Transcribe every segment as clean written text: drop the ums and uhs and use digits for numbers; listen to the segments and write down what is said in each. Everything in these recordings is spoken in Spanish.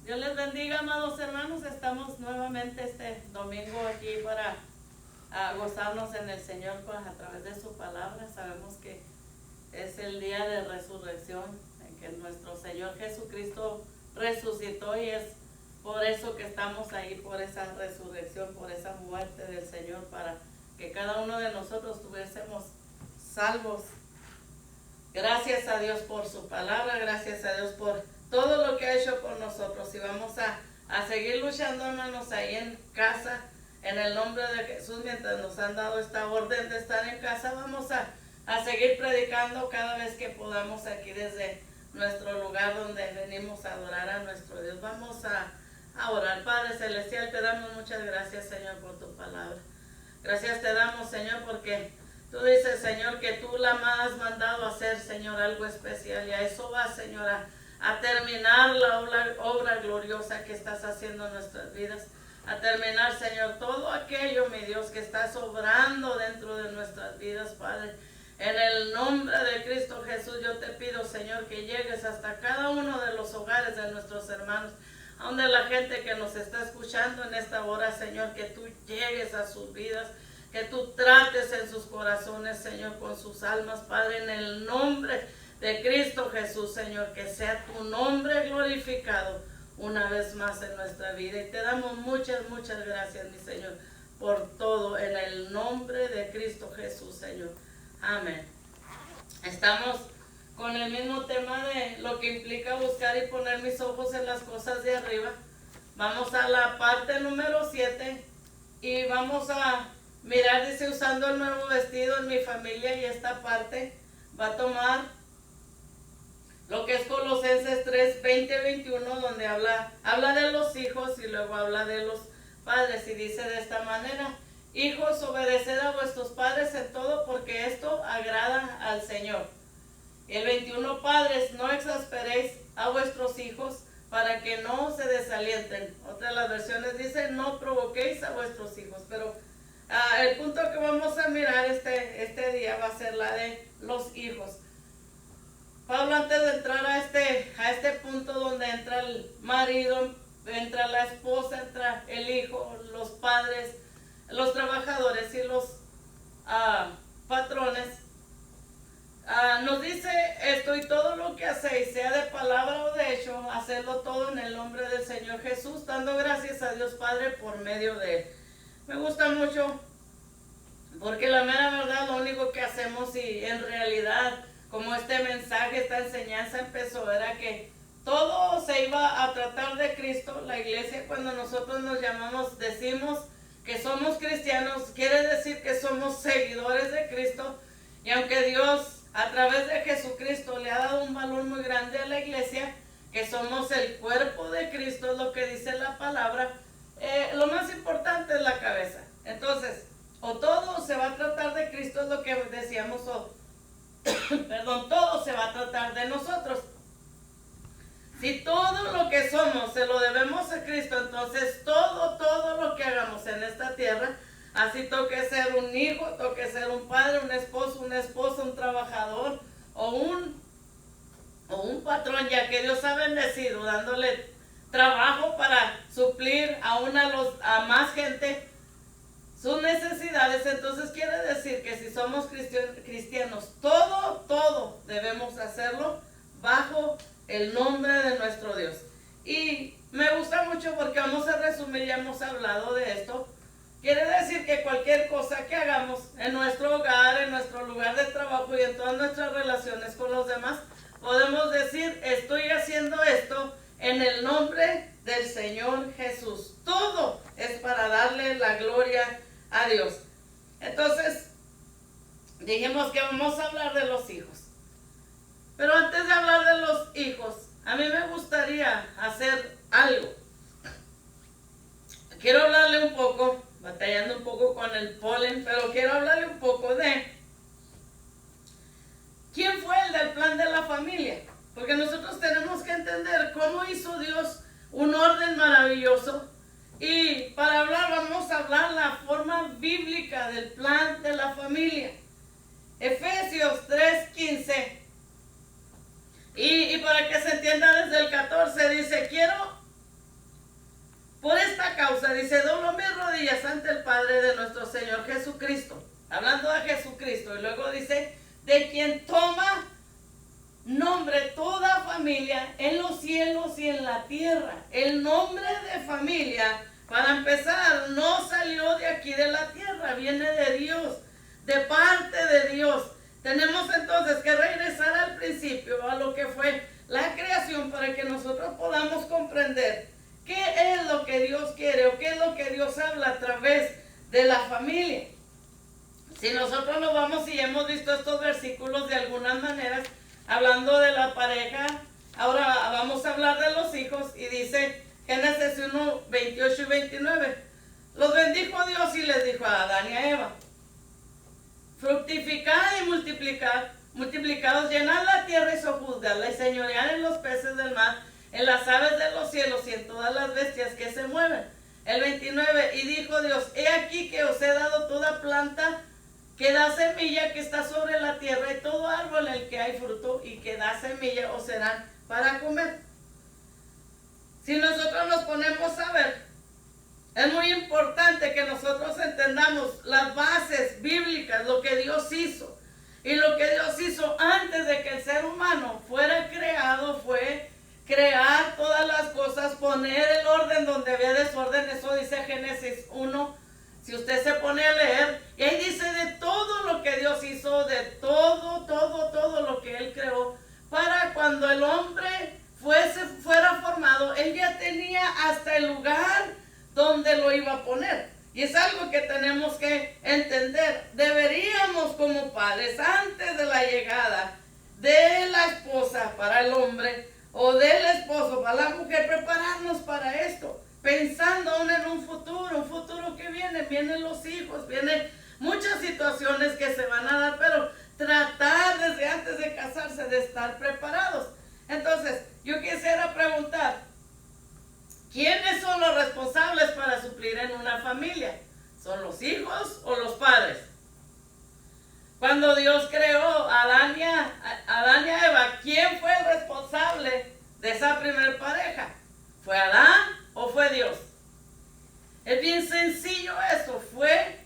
Dios les bendiga, amados hermanos. Estamos nuevamente este domingo aquí para gozarnos en el Señor a través de su palabra. Sabemos que es el día de resurrección, en que nuestro Señor Jesucristo resucitó, y es por eso que estamos ahí, por esa resurrección, por esa muerte del Señor, para que cada uno de nosotros estuviésemos salvos. Gracias a Dios por su palabra, gracias a Dios por todo lo que ha hecho por nosotros, y vamos a seguir luchando, hermanos, ahí en casa, en el nombre de Jesús. Mientras nos han dado esta orden de estar en casa, vamos a seguir predicando cada vez que podamos aquí desde nuestro lugar donde venimos a adorar a nuestro Dios. Vamos a orar. Padre Celestial, te damos muchas gracias, Señor, por tu palabra. Gracias te damos, Señor, porque tú dices, Señor, que tú la has mandado a hacer, Señor, algo especial, y a eso va, Señor, a terminar la obra gloriosa que estás haciendo en nuestras vidas, a terminar, Señor, todo aquello, mi Dios, que estás obrando dentro de nuestras vidas, Padre. En el nombre de Cristo Jesús, yo te pido, Señor, que llegues hasta cada uno de los hogares de nuestros hermanos, a donde la gente que nos está escuchando en esta hora, Señor, que tú llegues a sus vidas, que tú trates en sus corazones, Señor, con sus almas, Padre, en el nombre de Cristo Jesús, Señor, que sea tu nombre glorificado una vez más en nuestra vida. Y te damos muchas gracias, mi Señor, por todo, en el nombre de Cristo Jesús, Señor. Amén. Estamos con el mismo tema de lo que implica buscar y poner mis ojos en las cosas de arriba. Vamos a la parte número 7 y vamos a mirar, dice, usando el nuevo vestido en mi familia, y esta parte va a tomar lo que es Colosenses 3, 20, 21, donde habla de los hijos y luego habla de los padres, y dice de esta manera: hijos, obedeced a vuestros padres en todo, porque esto agrada al Señor. El 21, padres, no exasperéis a vuestros hijos para que no se desalienten. Otra de las versiones dice: no provoquéis a vuestros hijos. Pero el punto que vamos a mirar este día va a ser la de los hijos. Pablo, antes de entrar a este punto donde entra el marido, entra la esposa, entra el hijo, los padres, los trabajadores y los patrones, nos dice esto: y todo lo que hacéis, sea de palabra o de hecho, hacedlo todo en el nombre del Señor Jesús, dando gracias a Dios Padre por medio de Él. Me gusta mucho, porque la mera verdad, lo único que hacemos, y en realidad, como este mensaje, esta enseñanza empezó, era que todo se iba a tratar de Cristo. La iglesia, cuando nosotros decimos que somos cristianos, quiere decir que somos seguidores de Cristo. Y aunque Dios, a través de Jesucristo, le ha dado un valor muy grande a la iglesia, que somos el cuerpo de Cristo, es lo que dice la palabra, lo más importante es la cabeza. Entonces, o todo se va a tratar de Cristo, es lo que decíamos, todo se va a tratar de nosotros. Si todo lo que somos se lo debemos a Cristo, entonces todo lo que hagamos en esta tierra, así toque ser un hijo, toque ser un padre, un esposo, una esposa, un trabajador o un patrón, ya que Dios ha bendecido dándole trabajo para suplir a más gente sus necesidades, entonces quiere decir que si somos cristianos, todo debemos hacerlo bajo el nombre de nuestro Dios. Y me gusta mucho porque vamos a resumir, ya hemos hablado de esto. Quiere decir que cualquier cosa que hagamos en nuestro hogar, en nuestro lugar de trabajo y en todas nuestras relaciones con los demás, podemos decir: estoy haciendo esto en el nombre del Señor Jesús. Todo es para darle la gloria a Dios. Entonces, dijimos que vamos a hablar de los hijos. Pero antes de hablar de los hijos, a mí me gustaría hacer algo. Quiero hablarle un poco, batallando un poco con el polen, pero quiero hablarle un poco de quién fue el del plan de la familia. Porque nosotros tenemos que entender cómo hizo Dios un orden maravilloso. Y para hablar, vamos a hablar la forma bíblica del plan de la familia. Efesios 3:15. Y para que se entienda desde el 14, dice: quiero Por esta causa, dice, doblo mis rodillas ante el Padre de nuestro Señor Jesucristo. Hablando de Jesucristo. Y luego dice, de quien toma nombre toda familia en los cielos y en la tierra. El nombre de familia, para empezar, no salió de aquí de la tierra, viene de Dios, de parte de Dios. Tenemos entonces que regresar al principio, a lo que fue la creación, para que nosotros podamos comprender qué es lo que Dios quiere o qué es lo que Dios habla a través de la familia. Si nosotros nos vamos y hemos visto estos versículos de algunas maneras, hablando de la pareja, ahora vamos a hablar de los hijos, y dice Génesis 1, 28 y 29. Los bendijo Dios y les dijo a Adán y a Eva: fructificad y multiplicados, llenad la tierra y sojuzgadla, y señoread en los peces del mar, en las aves de los cielos y en todas las bestias que se mueven. El 29, y dijo Dios: he aquí que os he dado toda planta que da semilla que está sobre la tierra, y todo árbol en el que hay fruto y que da semilla os serán para comer. Si nosotros nos ponemos a ver, es muy importante que nosotros entendamos las bases bíblicas, lo que Dios hizo. Y lo que Dios hizo antes de que el ser humano fuera creado fue crear todas las cosas, poner el orden donde había desorden. Eso dice Génesis 1. Si usted se pone a leer, y ahí dice de todo lo que Dios hizo, de todo lo que Él creó, para cuando el hombre fuera formado, Él ya tenía hasta el lugar donde lo iba a poner. Y es algo que tenemos que entender. Deberíamos como padres, antes de la llegada de la esposa para el hombre, o del esposo para la mujer, prepararnos para esto. Pensando aún en un futuro que vienen los hijos, vienen muchas situaciones que se van a dar, pero tratar desde antes de casarse de estar preparados. Entonces, yo quisiera preguntar, ¿quiénes son los responsables para suplir en una familia? ¿Son los hijos o los padres? Cuando Dios creó a Adán y a Eva, ¿quién fue el responsable de esa primer pareja? ¿Fue Adán o fue Dios? Es bien sencillo eso, fue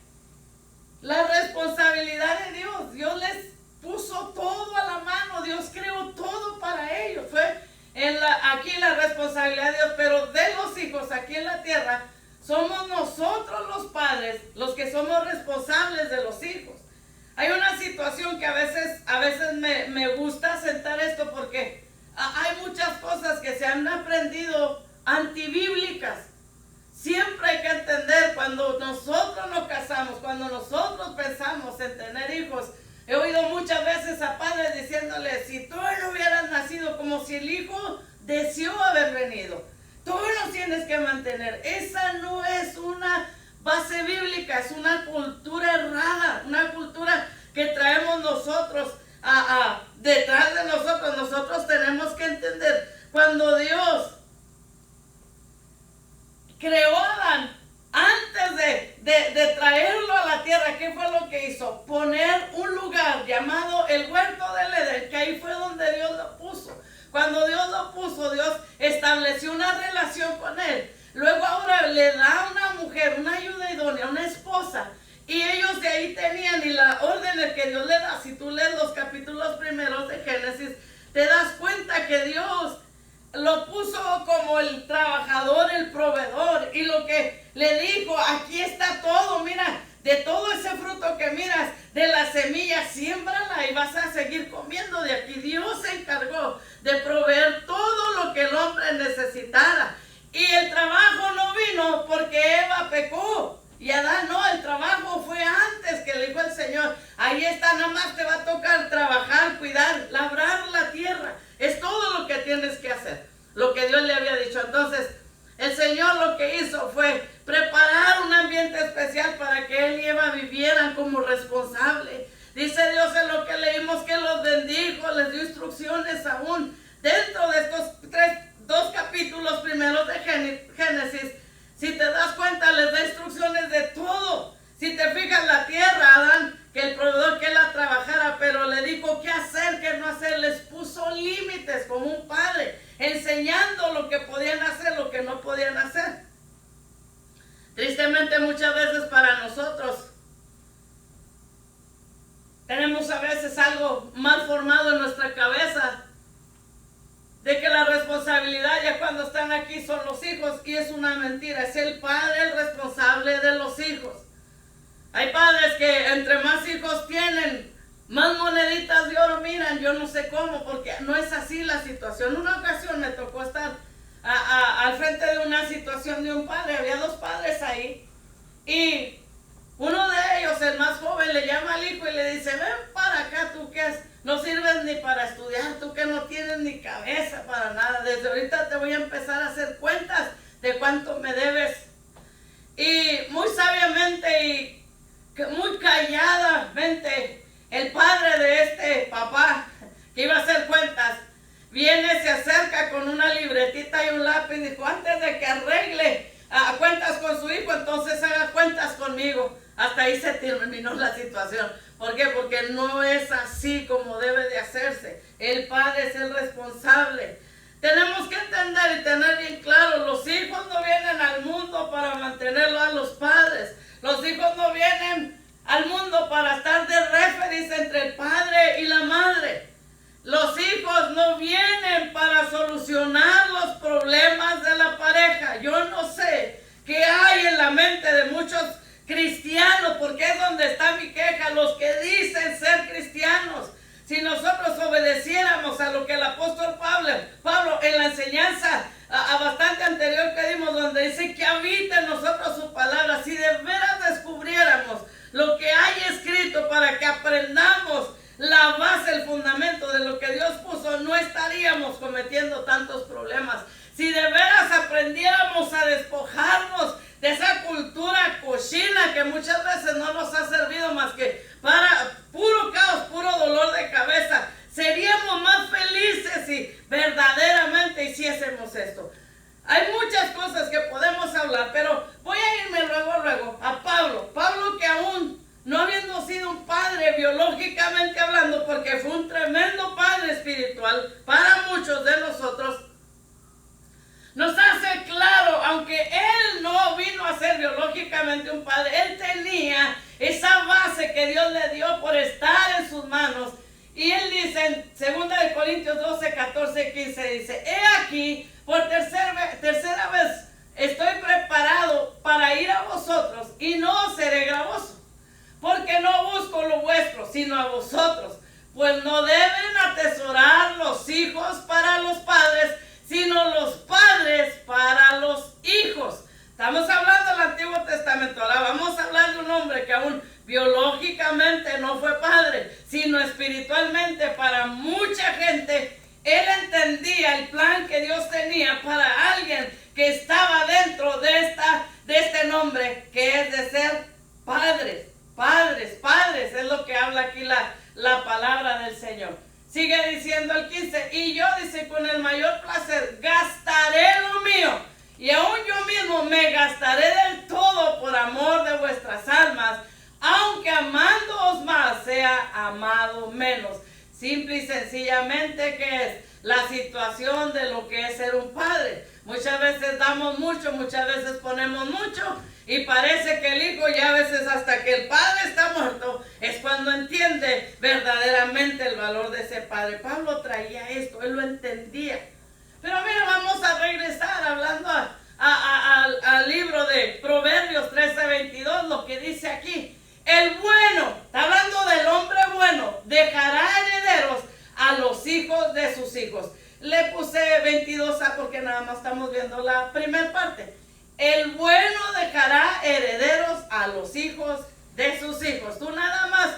la responsabilidad de Dios. Dios les puso todo a la mano, Dios creó todo para ellos. Fue aquí la responsabilidad de Dios, pero de los hijos aquí en la tierra, somos nosotros los padres los que somos responsables de los hijos. Hay una situación que a veces me gusta sentar esto, porque hay muchas cosas que se han aprendido antibíblicas. Siempre hay que entender, cuando nosotros nos casamos, cuando nosotros pensamos en tener hijos, he oído muchas veces a padres diciéndole: si tú no hubieras nacido, como si el hijo deseó haber venido, tú los tienes que mantener. Esa no es una base bíblica, es una cultura errada, una cultura que traemos nosotros detrás de nosotros. Nosotros tenemos que entender, cuando Dios creó a Adán, antes de traerlo a la tierra, ¿qué fue lo que hizo? Poner un lugar llamado el huerto del Edén, que ahí fue donde Dios lo puso. Cuando Dios lo puso, Dios estableció una relación con él. Luego ahora le da a una mujer, una ayuda idónea, una esposa, y ellos de ahí tenían, y la orden que Dios le da, si tú lees los capítulos primeros de Génesis, te das cuenta que Dios lo puso como el trabajador, el proveedor, y lo que le dijo: aquí está todo, mira, de todo ese fruto que miras, de la semilla, siémbrala y vas a seguir comiendo de aquí. Dios se encargó de proveer todo lo que el hombre necesitara. Y el trabajo no vino porque Eva pecó y Adán no, el trabajo fue antes, que le dijo el Señor: ahí está, nada más te va a tocar trabajar, cuidar, labrar la tierra. Es todo lo que tienes que hacer, lo que Dios le había dicho. Entonces, el Señor lo que hizo fue preparar un ambiente especial para que Él y Eva vivieran como responsables. Dice Dios en lo que leímos que los bendijo, les dio instrucciones aún. Dentro de estos dos capítulos primeros de Génesis, si te das cuenta, les da instrucciones de todo. Si te fijas, la tierra, Adán, que el proveedor, que él la trabajara, pero le dijo qué hacer, qué no hacer. Les puso límites como un padre, enseñando lo que podían hacer, lo que no podían hacer. Tristemente muchas veces para nosotros tenemos a veces algo mal formado en nuestra cabeza de que la responsabilidad ya cuando están aquí son los hijos, y es una mentira. Es el padre el responsable de los hijos. Hay padres que entre más hijos tienen, más moneditas de oro miran. Yo no sé cómo, porque no es así la situación. Una ocasión me tocó estar al frente de una situación de un padre. Había dos padres ahí, y uno de ellos, el más joven, le llama al hijo y le dice: ven para acá, tú que no sirves ni para estudiar, tú que no tienes ni cabeza para nada. Desde ahorita te voy a empezar a hacer cuentas de cuánto me debes. Y muy sabiamente y muy calladamente, el padre de este papá que iba a hacer cuentas viene, se acerca con una libretita y un lápiz y dijo: antes de que arregle cuentas con su hijo, entonces haga cuentas conmigo. Hasta ahí se terminó la situación. ¿Por qué? Porque no es así como debe de hacerse. El padre es el responsable. Tenemos que entender y tener bien claro: los hijos no vienen al mundo para mantenerlo a los padres. Los hijos no vienen al mundo para estar de referencia entre el padre y la madre. Los hijos no vienen para solucionar los problemas de la pareja. Yo no sé qué hay en la mente de muchos cristianos, porque es donde está mi queja. Los que dicen ser cristianos, si nosotros obedeciéramos a lo que el apóstol Pablo en la enseñanza bastante anterior que dimos, donde dice que habita en nosotros su palabra, si de veras descubriéramos lo que hay escrito para que aprendamos la base, el fundamento de lo que Dios puso, no estaríamos cometiendo tantos problemas. Si de veras aprendiéramos a despojarnos de esa cultura cochina que muchas veces no nos ha servido más que para puro caos, puro dolor de cabeza, seríamos más felices si verdaderamente hiciésemos esto. Hay muchas cosas que podemos hablar, pero voy a irme luego a Pablo, que aún no habiendo sido un padre biológicamente hablando, porque fue un tremendo padre espiritual para muchos de nosotros, nos hace claro, aunque él no vino a ser biológicamente un padre, él tenía esa base que Dios le dio por estar en sus manos. Y él dice en 2 Corintios 12, 14, 15, dice: he aquí, por tercera vez estoy preparado para ir a vosotros, y no seré gravoso, porque no busco lo vuestro, sino a vosotros. Pues no deben atesorar los hijos para los padres, sino los padres para los hijos. Estamos hablando del Antiguo Testamento. Ahora vamos a hablar de un hombre que aún biológicamente no fue padre, sino espiritualmente para mucha gente. Él entendía el plan que Dios tenía para alguien que estaba dentro de este nombre, que es de ser padres. Padres, es lo que habla aquí la palabra del Señor. Sigue diciendo el 15: y yo, dice, con el mayor placer gastaré lo mío, y aún yo mismo me gastaré del todo por amor de vuestras almas, aunque amándoos más sea amado menos. Simple y sencillamente, que es la situación de lo que es ser un padre. Muchas veces damos mucho, muchas veces ponemos mucho, y parece que el hijo, ya a veces hasta que el padre está muerto, es cuando entiende verdaderamente el valor de ese padre. Pablo traía esto, él lo entendía. Pero mira, vamos a regresar hablando al libro de Proverbios 13:22, lo que dice aquí: el bueno, está hablando del hombre bueno, dejará herederos a los hijos de sus hijos. Le puse 22a porque nada más estamos viendo la primera parte. El bueno dejará herederos a los hijos de sus hijos. Tú nada más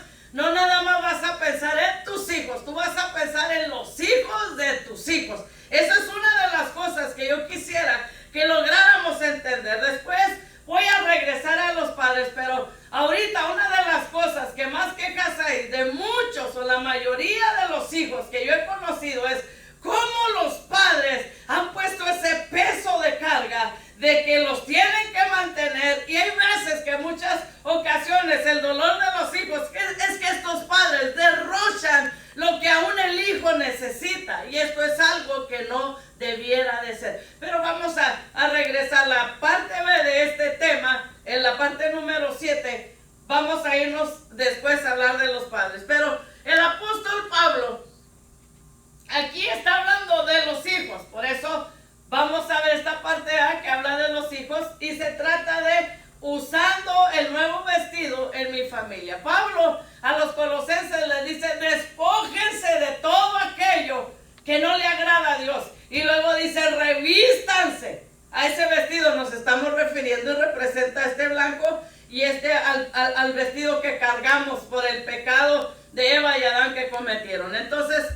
vas a pensar en tus hijos, tú vas a pensar en los hijos de tus hijos. Esa es una de las cosas que yo quisiera que lográramos entender. Después voy a regresar a los padres, pero ahorita una de las cosas que más quejas hay de muchos o la mayoría de los hijos que yo he conocido es cómo los padres han puesto ese peso de carga de que los tienen que mantener, y hay veces que muchas ocasiones el dolor de los hijos es que estos padres derrochan lo que aún el hijo necesita, y esto es algo que no debiera de ser. Pero vamos a regresar a la parte B de este tema. En la la parte A que habla de los hijos y se trata de usando el nuevo vestido en mi familia. Pablo a los colosenses les dice, despójense de todo aquello que no le agrada a Dios. Y luego dice, revístanse. A ese vestido nos estamos refiriendo y representa este blanco y al vestido que cargamos por el pecado de Eva y Adán que cometieron. Entonces,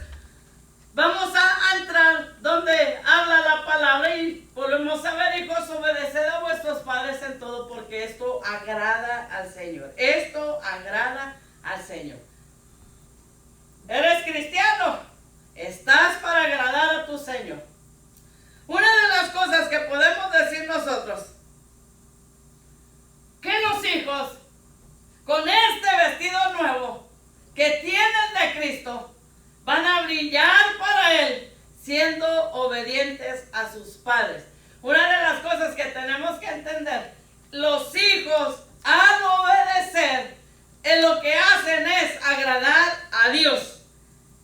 vamos a entrar donde habla la palabra y volvemos a ver, hijos, obedeced a vuestros padres en todo porque esto agrada al Señor. Esto agrada al Señor. ¿Eres cristiano? Estás para agradar a tu Señor. Una de las cosas que podemos decir nosotros, que los hijos con este vestido nuevo que tienen de Cristo van a brillar para Él siendo obedientes a sus padres. Una de las cosas que tenemos que entender, los hijos al obedecer en lo que hacen es agradar a Dios.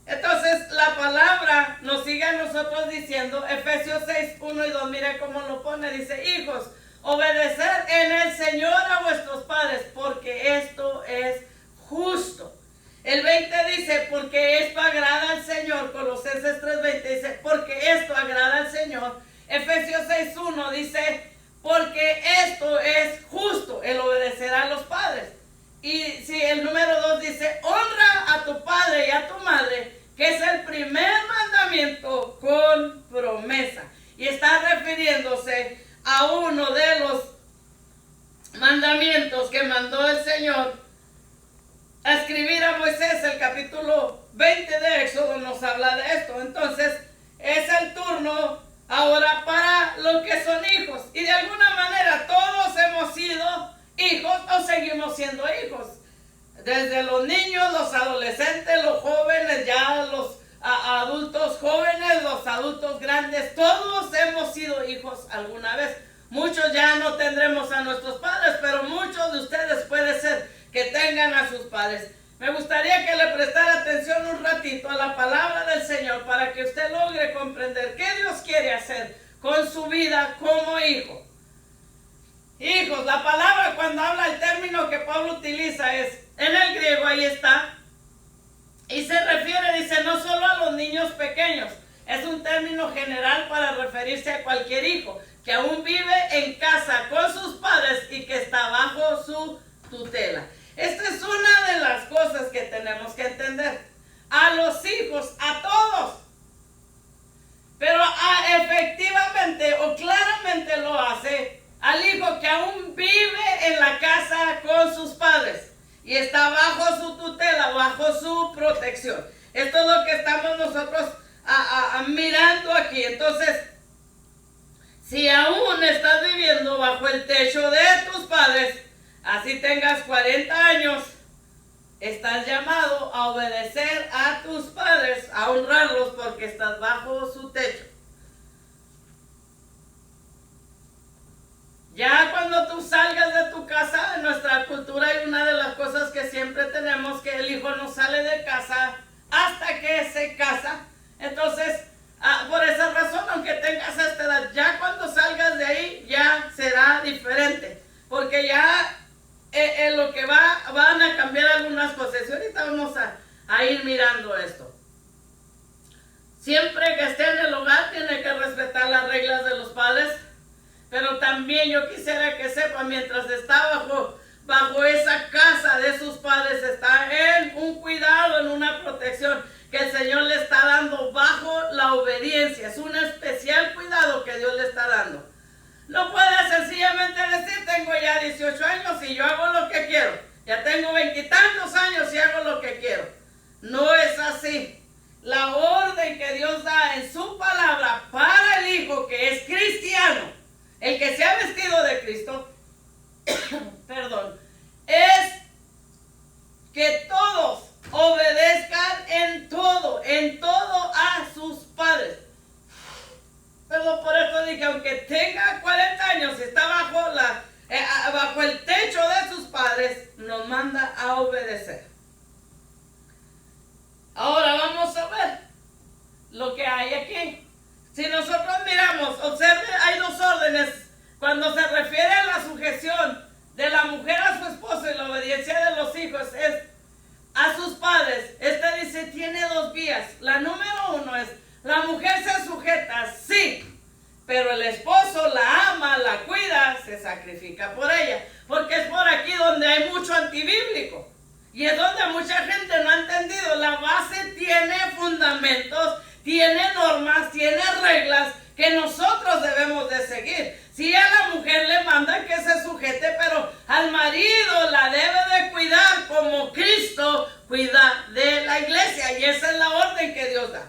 Entonces la palabra nos sigue a nosotros diciendo, Efesios 6, 1 y 2, mire cómo lo pone, dice, hijos, obedeced en el Señor a vuestros padres, porque esto es justo. El 20 dice, porque esto agrada al Señor. Colosenses 3:20 dice, porque esto agrada al Señor. Efesios 6:1 dice, porque esto es justo, el obedecer a los padres. Y si el número 2 dice, honra a tu padre y a tu madre, que es el primer mandamiento con promesa. Y está refiriéndose a uno de los mandamientos que mandó el Señor a escribir a Moisés. El capítulo 20 de Éxodo nos habla de esto. Entonces es el turno ahora para los que son hijos. Y de alguna manera todos hemos sido hijos o seguimos siendo hijos. Desde los niños, los adolescentes, los jóvenes, ya los adultos jóvenes, los adultos grandes, todos hemos sido hijos alguna vez. Muchos ya no tendremos a nuestros padres, pero muchos de ustedes puede ser que tengan a sus padres. Me gustaría que le prestara atención un ratito a la palabra del Señor para que usted logre comprender qué Dios quiere hacer con su vida como hijo. Hijos, la palabra cuando habla el término que Pablo utiliza es, en el griego ahí está, y se refiere, dice, no solo a los niños pequeños, es un término general para referirse a cualquier hijo que aún vive en casa con sus padres y que está bajo su tutela. Esta es una de las cosas que tenemos que entender. A los hijos, a todos, pero efectivamente o claramente lo hace al hijo que aún vive en la casa con sus padres y está bajo su tutela, bajo su protección. Esto es lo que estamos nosotros mirando aquí. Entonces, si aún estás viviendo bajo el techo de tus padres, así tengas 40 años, estás llamado a obedecer a tus padres, a honrarlos porque estás bajo su techo. Ya cuando tú salgas de tu casa, en nuestra cultura hay una de las cosas que siempre tenemos, que el hijo no sale de casa hasta que se casa. Entonces, por esa razón, aunque tengas esta edad, ya cuando salgas de ahí, ya será diferente. Porque ya en lo que van a cambiar algunas cosas. Y ahorita vamos a ir mirando esto. Siempre que esté en el hogar, tiene que respetar las reglas de los padres. Pero también yo quisiera que sepa, mientras está bajo esa casa de sus padres, está en un cuidado, en una protección que el Señor le está dando bajo la obediencia. Es un especial cuidado que Dios le está dando. No puede sencillamente decir, tengo ya 18 años y yo hago lo que quiero. Ya tengo 20 y tantos años y hago lo que quiero. No es así. La orden que Dios da en su palabra para el hijo que es cristiano, el que se ha vestido de Cristo, perdón, es que todos obedezcan en todo a sus padres. Pero por eso dije, aunque tenga 40 años y está bajo el techo de sus padres, nos manda a obedecer. Ahora vamos a ver lo que hay aquí. Si nosotros miramos, observe, hay dos órdenes esposo la ama, la cuida, se sacrifica por ella. Porque es por aquí donde hay mucho antibíblico. Y es donde mucha gente no ha entendido. La base tiene fundamentos, tiene normas, tiene reglas que nosotros debemos de seguir. Si a la mujer le manda que se sujete, pero al marido la debe de cuidar como Cristo cuida de la iglesia. Y esa es la orden que Dios da.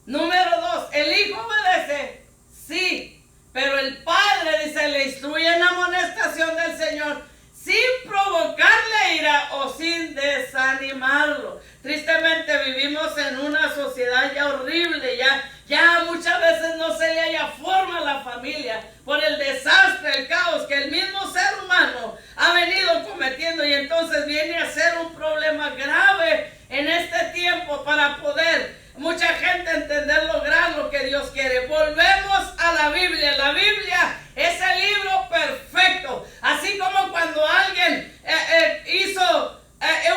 Número 2, el hijo obedece, sí, pero el padre, dice, le instruye en amonestación del Señor, sin provocarle ira o sin desanimarlo. Tristemente vivimos en una sociedad ya horrible, ya muchas veces no se le halla forma a la familia por el desastre, el caos que el mismo ser humano ha venido cometiendo, y entonces viene a ser un problema grave en este tiempo para poder mucha gente entender, lograr lo que Dios quiere. Volvemos a la Biblia. La Biblia es el libro perfecto. Así como cuando alguien hizo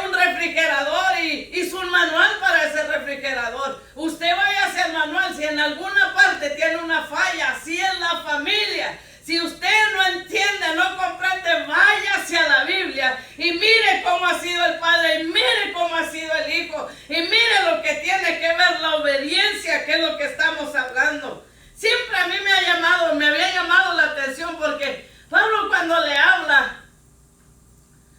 un refrigerador y hizo un manual para ese refrigerador. Usted vaya hacia el manual. Si en alguna parte tiene una falla, así es la familia. Si usted no entiende, no comprende, vaya hacia la Biblia y mire cómo ha sido el Padre, y mire cómo ha sido el Hijo, y mire lo que tiene que ver la obediencia, que es lo que estamos hablando. Siempre a mí me había llamado la atención, porque Pablo, cuando le habla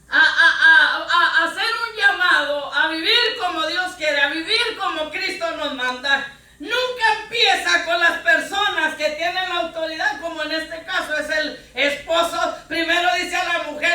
a hacer un llamado, a vivir como Dios quiere, a vivir como Cristo nos manda, nunca empieza con las personas que tienen la autoridad, como en este caso es el esposo. Primero dice a la mujer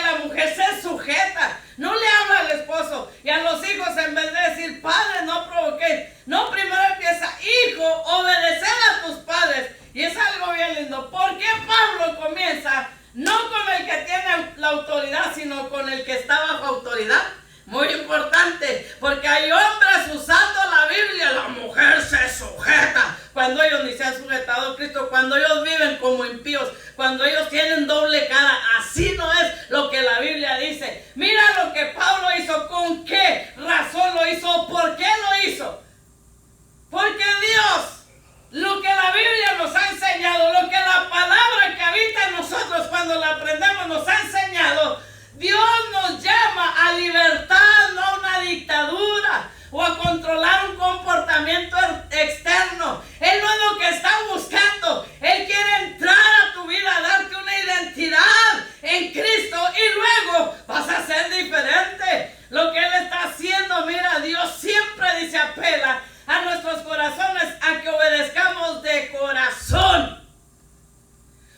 se sujeta, no le habla al esposo. Y a los hijos, en vez de decir, padre, no provoquéis, no, primero empieza, hijo, obedecer a tus padres. Y es algo bien lindo. ¿Por qué Pablo comienza no con el que tiene la autoridad, sino con el que está bajo autoridad? Muy importante, porque hay hombres usando la Biblia, la mujer se sujeta, cuando ellos ni se han sujetado a Cristo, cuando ellos viven como impíos, cuando ellos tienen doble cara. Así no es lo que la Biblia dice. Mira lo que Pablo hizo, con qué razón lo hizo, por qué lo hizo. Porque Dios, lo que la Biblia nos ha enseñado, lo que la palabra que habita en nosotros cuando la aprendemos nos ha enseñado, Dios nos llama a libertad, no a una dictadura o a controlar un comportamiento externo. Él no es lo que está buscando. Él quiere entrar a tu vida, darte una identidad en Cristo, y luego vas a ser diferente. Lo que Él está haciendo, mira, Dios siempre dice, apela a nuestros corazones a que obedezcamos de corazón.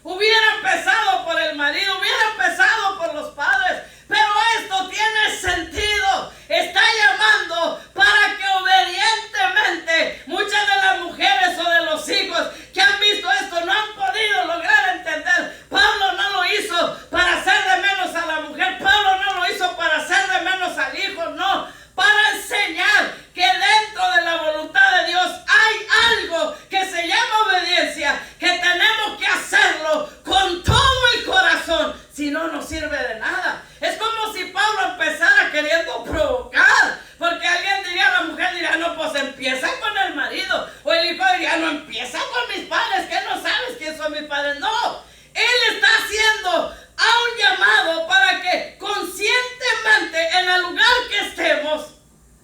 Hubiera empezado por el marido, hubiera empezado por los padres, pero esto tiene sentido. Está llamando para que obedientemente, muchas de las mujeres o de los hijos que han visto esto no han podido lograr entender. Pablo no lo hizo para hacer de menos a la mujer, Pablo no lo hizo para hacer de menos al hijo, no, para enseñar que dentro de la voluntad de Dios hay algo que se llama obediencia, que tenemos que hacerlo con todo el corazón, si no nos sirve de nada. Es como si Pablo empezara queriendo provocar, porque alguien diría, la mujer diría, no, pues empieza con el marido, o el hijo diría, no, empieza con mis padres, que no sabes quién son mis padres. No, Él está haciendo a un llamado para que conscientemente, en el lugar que estemos,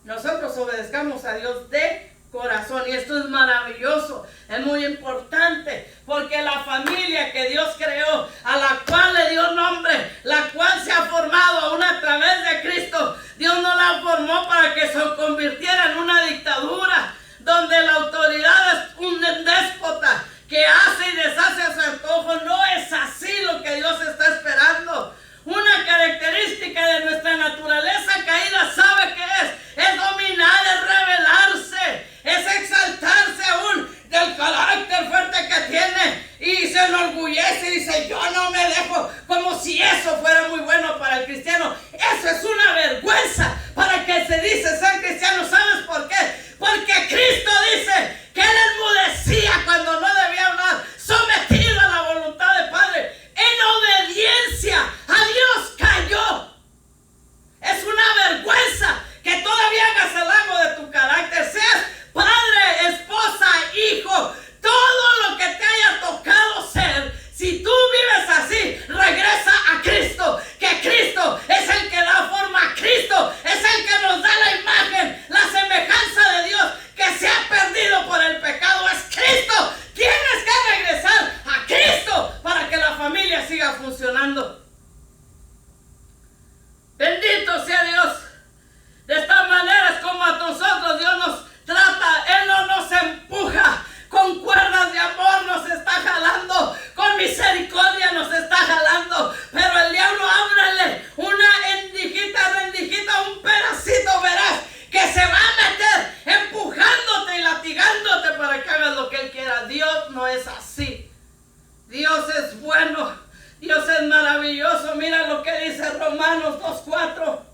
nosotros obedezcamos a Dios de corazón. Y esto es maravilloso, es muy importante, porque la familia que Dios creó, a la cual le dio nombre, la cual se ha formado aún a través de Cristo, Dios no la formó para que se convirtiera en una dictadura, donde la autoridad es un déspota que hace y deshace a su antojo. No es así lo que Dios está esperando. Una característica de nuestra naturaleza caída, ¿sabe qué es? Es dominar, es rebelarse, es exaltarse aún del carácter fuerte que tiene, y se enorgullece y dice, yo no me dejo, como si eso fuera muy bueno para el cristiano. Eso es una vergüenza para que se dice ser cristiano. ¿Sabes por qué? Porque Cristo dice que Él enmudecía cuando no debía hablar, sometido a la voluntad del Padre. En obediencia a Dios cayó. Es una vergüenza que todavía hagas halago de tu carácter, seas padre, esposa, hijo, todo lo que te haya tocado funcionando. Bendito sea Dios. De esta manera es como a nosotros Dios nos trata. Él no nos empuja. Con cuerdas de amor nos está jalando. Con misericordia nos está jalando. Pero el diablo, ábrele una rendijita, un pedacito, verás, que se va a meter empujándote y latigándote para que hagas lo que Él quiera. Dios no es así. Dios es bueno. Dios es maravilloso. Mira lo que dice Romanos 2:4.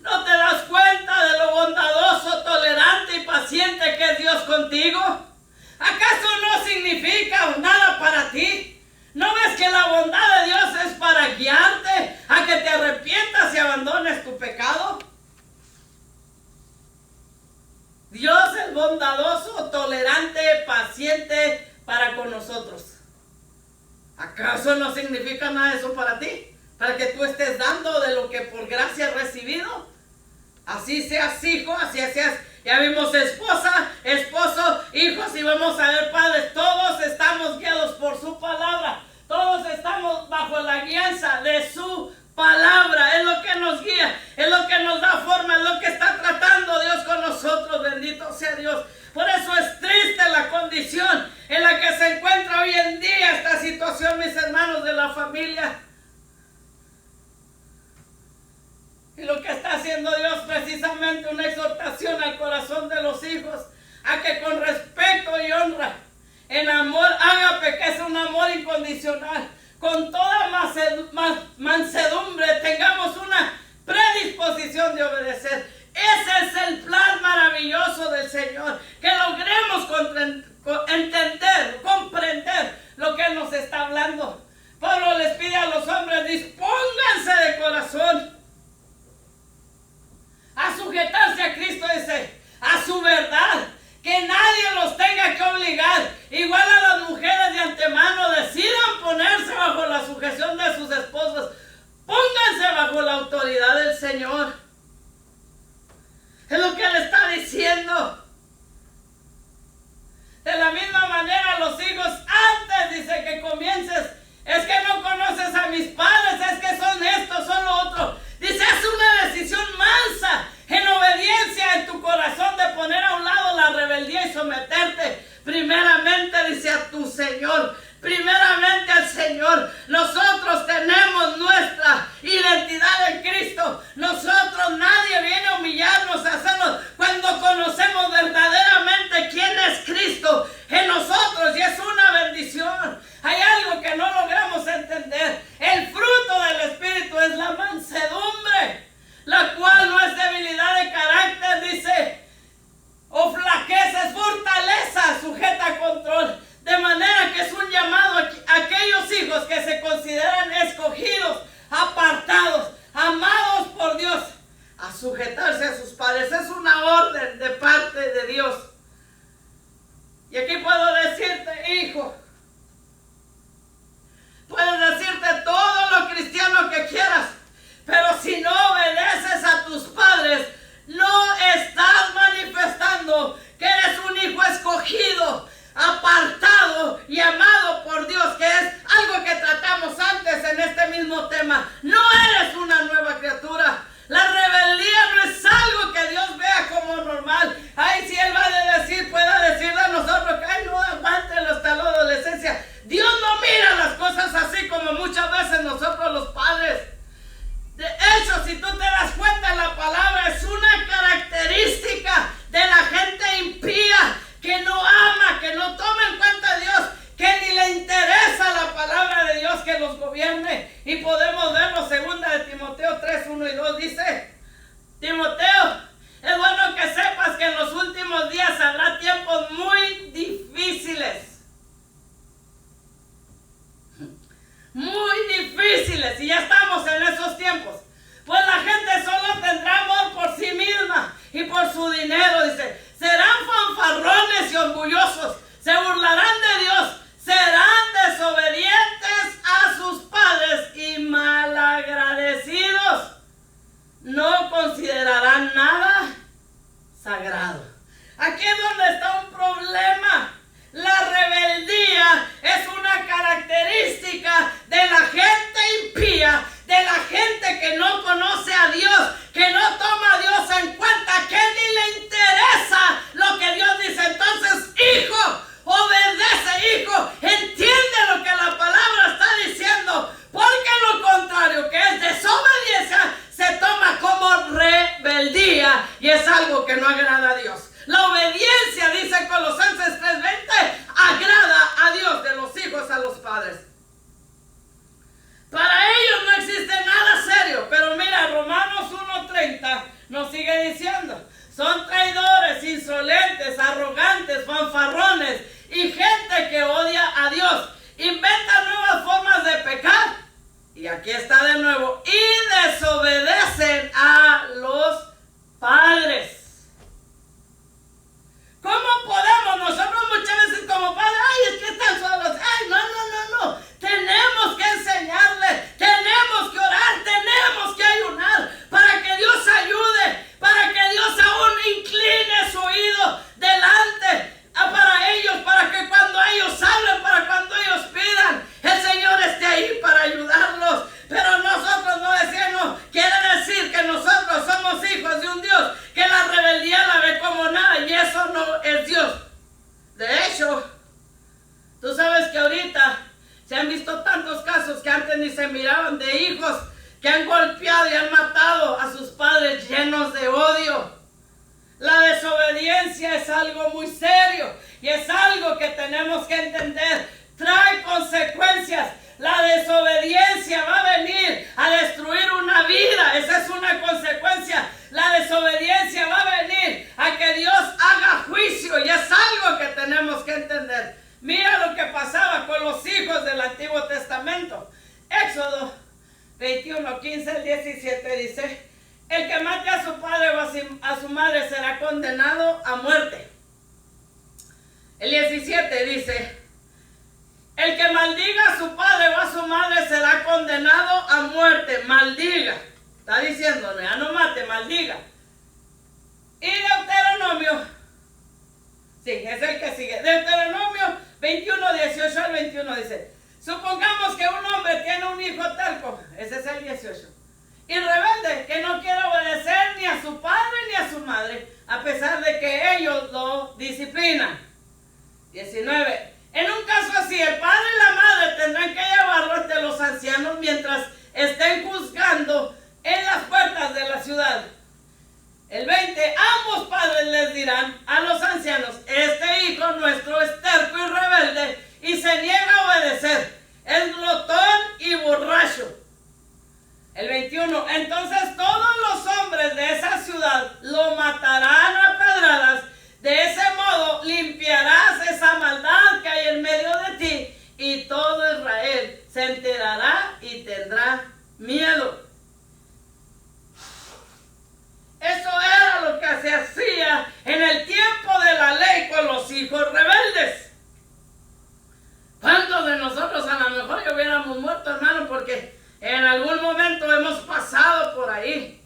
¿No te das cuenta de lo bondadoso, tolerante y paciente que es Dios contigo? ¿Acaso no significa nada para ti? ¿No ves que la bondad de Dios es para guiarte a que te arrepientas y abandones tu pecado? Dios es bondadoso, tolerante, paciente para con nosotros. ¿Acaso no significa nada eso para ti? Para que tú estés dando de lo que por gracia has recibido. Así seas hijo, así seas, ya vimos esposa, esposo, hijos, y vamos a ver padres. Todos estamos guiados por su palabra. Todos estamos bajo la guianza de su palabra. Es lo que nos guía, es lo que nos da forma, es lo que está tratando Dios con nosotros. Bendito sea Dios. Por eso es triste la condición en la que se encuentra hoy en día esta situación, mis hermanos de la familia. Y lo que está haciendo Dios precisamente una exhortación al corazón de los hijos a que con respeto y honra, en amor ágape, que es un amor incondicional, con toda mansedumbre tengamos una predisposición de obedecer. Ese es el plan maravilloso del Señor, que logremos entender, comprender lo que Él nos está hablando. Pablo les pide a los hombres: dispónganse de corazón a sujetarse a Cristo, dice, a su verdad, que nadie los tenga que obligar. Igual a las mujeres de antemano decidan ponerse bajo la sujeción de sus esposos. Pónganse bajo la autoridad del Señor. Es lo que Él está diciendo. De la misma manera, los hijos, antes dice que comiences, es que no conoces a mis padres, es que son esto, son lo otro. Dice, haz una decisión mansa, en obediencia en tu corazón, de poner a un lado la rebeldía y someterte primeramente, dice, a tu Señor. Primeramente al Señor. Nosotros tenemos nuestra identidad en Cristo. Nosotros, nadie viene a humillarnos, a hacernos, cuando conocemos verdaderamente quién es Cristo en nosotros, y es una bendición. Hay algo que no logramos entender. El fruto del Espíritu es la mansedumbre, la cual no es debilidad de carácter, dice, o flaqueza, es fortaleza sujeta a control. De manera que es un llamado a aquellos hijos que se consideran escogidos, apartados, amados por Dios, a sujetarse a sus padres. Es una orden de parte de Dios. Y aquí puedo decirte, hijo, puedes decirte todo lo cristiano que quieras, pero si no obedeces a tus padres, no estás manifestando que eres un hijo escogido, apartado y amado por Dios, que es algo que tratamos antes en este mismo tema. No eres una nueva criatura. La rebeldía no es algo que Dios vea como normal. Ay, si Él va a decir, pueda decirle a nosotros que ay, no, aguántenlo hasta la adolescencia. Dios no mira las cosas así como muchas veces nosotros los padres. De hecho, si tú te das cuenta, la palabra es una característica de la gente impía, que no ama, que no toma en cuenta a Dios, que ni le interesa la palabra de Dios que los gobierne. Y podemos verlo, segunda de Timoteo 3, 1 y 2, dice, Timoteo, es bueno que sepas que en los últimos días habrá tiempos muy difíciles. Muy difíciles, y ya estamos en esos tiempos. Pues la gente solo tendrá amor por sí misma y por su dinero, dice. Serán fanfarrones y orgullosos, se burlarán de Dios, serán desobedientes a sus padres y malagradecidos. No considerarán nada sagrado. Aquí es donde está un problema. La rebeldía es una característica de la ni se miraban, de hijos que han golpeado y han matado a sus padres llenos de odio. La desobediencia es algo muy serio y es algo que tenemos que entender. Trae consecuencias. La desobediencia va a venir a destruir una vida. Esa es una consecuencia. La desobediencia va a venir a que Dios haga juicio y es algo que tenemos que entender. Mira lo que pasaba con los hijos del Antiguo Testamento. Éxodo 21, 15 al 17 dice: el que mate a su padre o a su madre será condenado a muerte. El 17 dice: el que maldiga a su padre o a su madre será condenado a muerte. Maldiga. Está diciendo, ya no mate, maldiga. Y Deuteronomio, sí, es el que sigue. Deuteronomio 21, 18 al 21 dice: supongamos que un hombre tiene un hijo terco, ese es el 18, y rebelde, que no quiere obedecer ni a su padre ni a su madre, a pesar de que ellos lo disciplinan. 19. En un caso así, el padre y la madre tendrán que llevarlo ante los ancianos mientras estén juzgando en las puertas de la ciudad. El 20. Ambos padres les dirán a los ancianos: este hijo nuestro es terco y rebelde y se niega a obedecer, es glotón y borracho. El 21. Entonces todos los hombres de esa ciudad lo matarán a pedradas. De ese modo limpiarás esa maldad que hay en medio de ti, y todo Israel se enterará y tendrá miedo. Eso era lo que se hacía en el tiempo de la ley con los hijos rebeldes. ¿Cuántos de nosotros a lo mejor ya hubiéramos muerto, hermano? Porque en algún momento hemos pasado por ahí.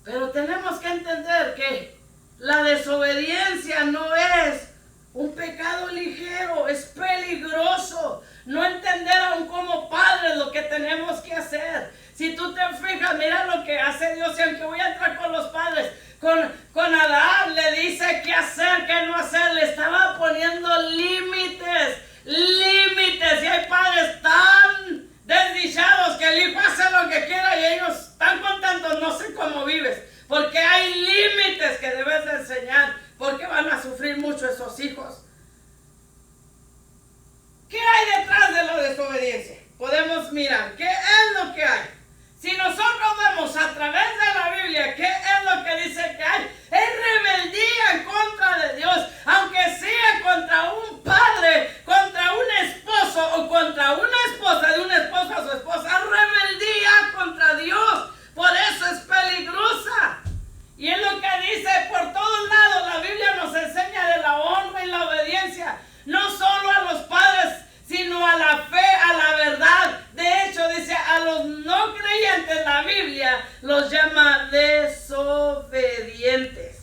Pero tenemos que entender que la desobediencia no es un pecado ligero, es peligroso. No entender aún como padres lo que tenemos que hacer. Si tú te fijas, mira lo que hace Dios. Y aunque voy a entrar con los padres, con Adán le dice qué hacer, qué no hacer. Le estaba poniendo límites. Y hay padres tan desdichados que el hijo hace lo que quiera y ellos están contentos. No sé cómo vives. Porque hay límites que debes de enseñar, porque van a sufrir mucho esos hijos. ¿Qué hay detrás de la desobediencia? Podemos mirar, ¿qué es lo que hay? Si nosotros vemos a través de la Biblia, ¿qué es lo que dice que hay? Es rebeldía en contra de Dios, aunque sea contra un padre, contra un esposo o contra una esposa, de un esposo a su esposa, rebeldía contra Dios. Por eso es peligrosa. Y es lo que dice por todos lados. La Biblia nos enseña de la honra y la obediencia. No solo a los padres, sino a la fe, a la verdad. De hecho, dice a los no creyentes, la Biblia los llama desobedientes.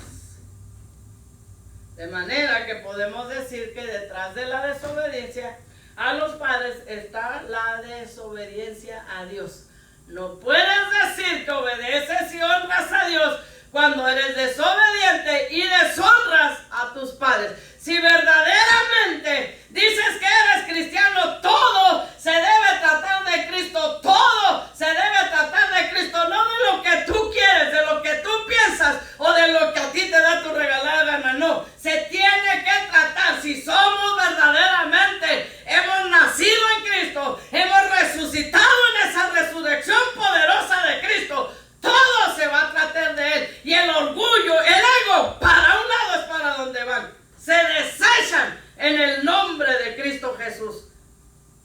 De manera que podemos decir que detrás de la desobediencia a los padres está la desobediencia a Dios. No puedes decir que obedeces y honras a Dios cuando eres desobediente y deshonras a tus padres. Si verdaderamente dices que eres cristiano, todo se debe tratar de Cristo. Todo se debe tratar de Cristo, no de lo que tú quieres, de lo que tú piensas o de lo que a ti te da tu regalada gana. No, se tiene que tratar. Si somos verdaderamente, hemos nacido en Cristo, hemos resucitado en esa resurrección poderosa de Cristo, todo se va a tratar de Él. Y el orgullo, el ego, para un lado es para donde van. Se desechan en el nombre de Cristo Jesús.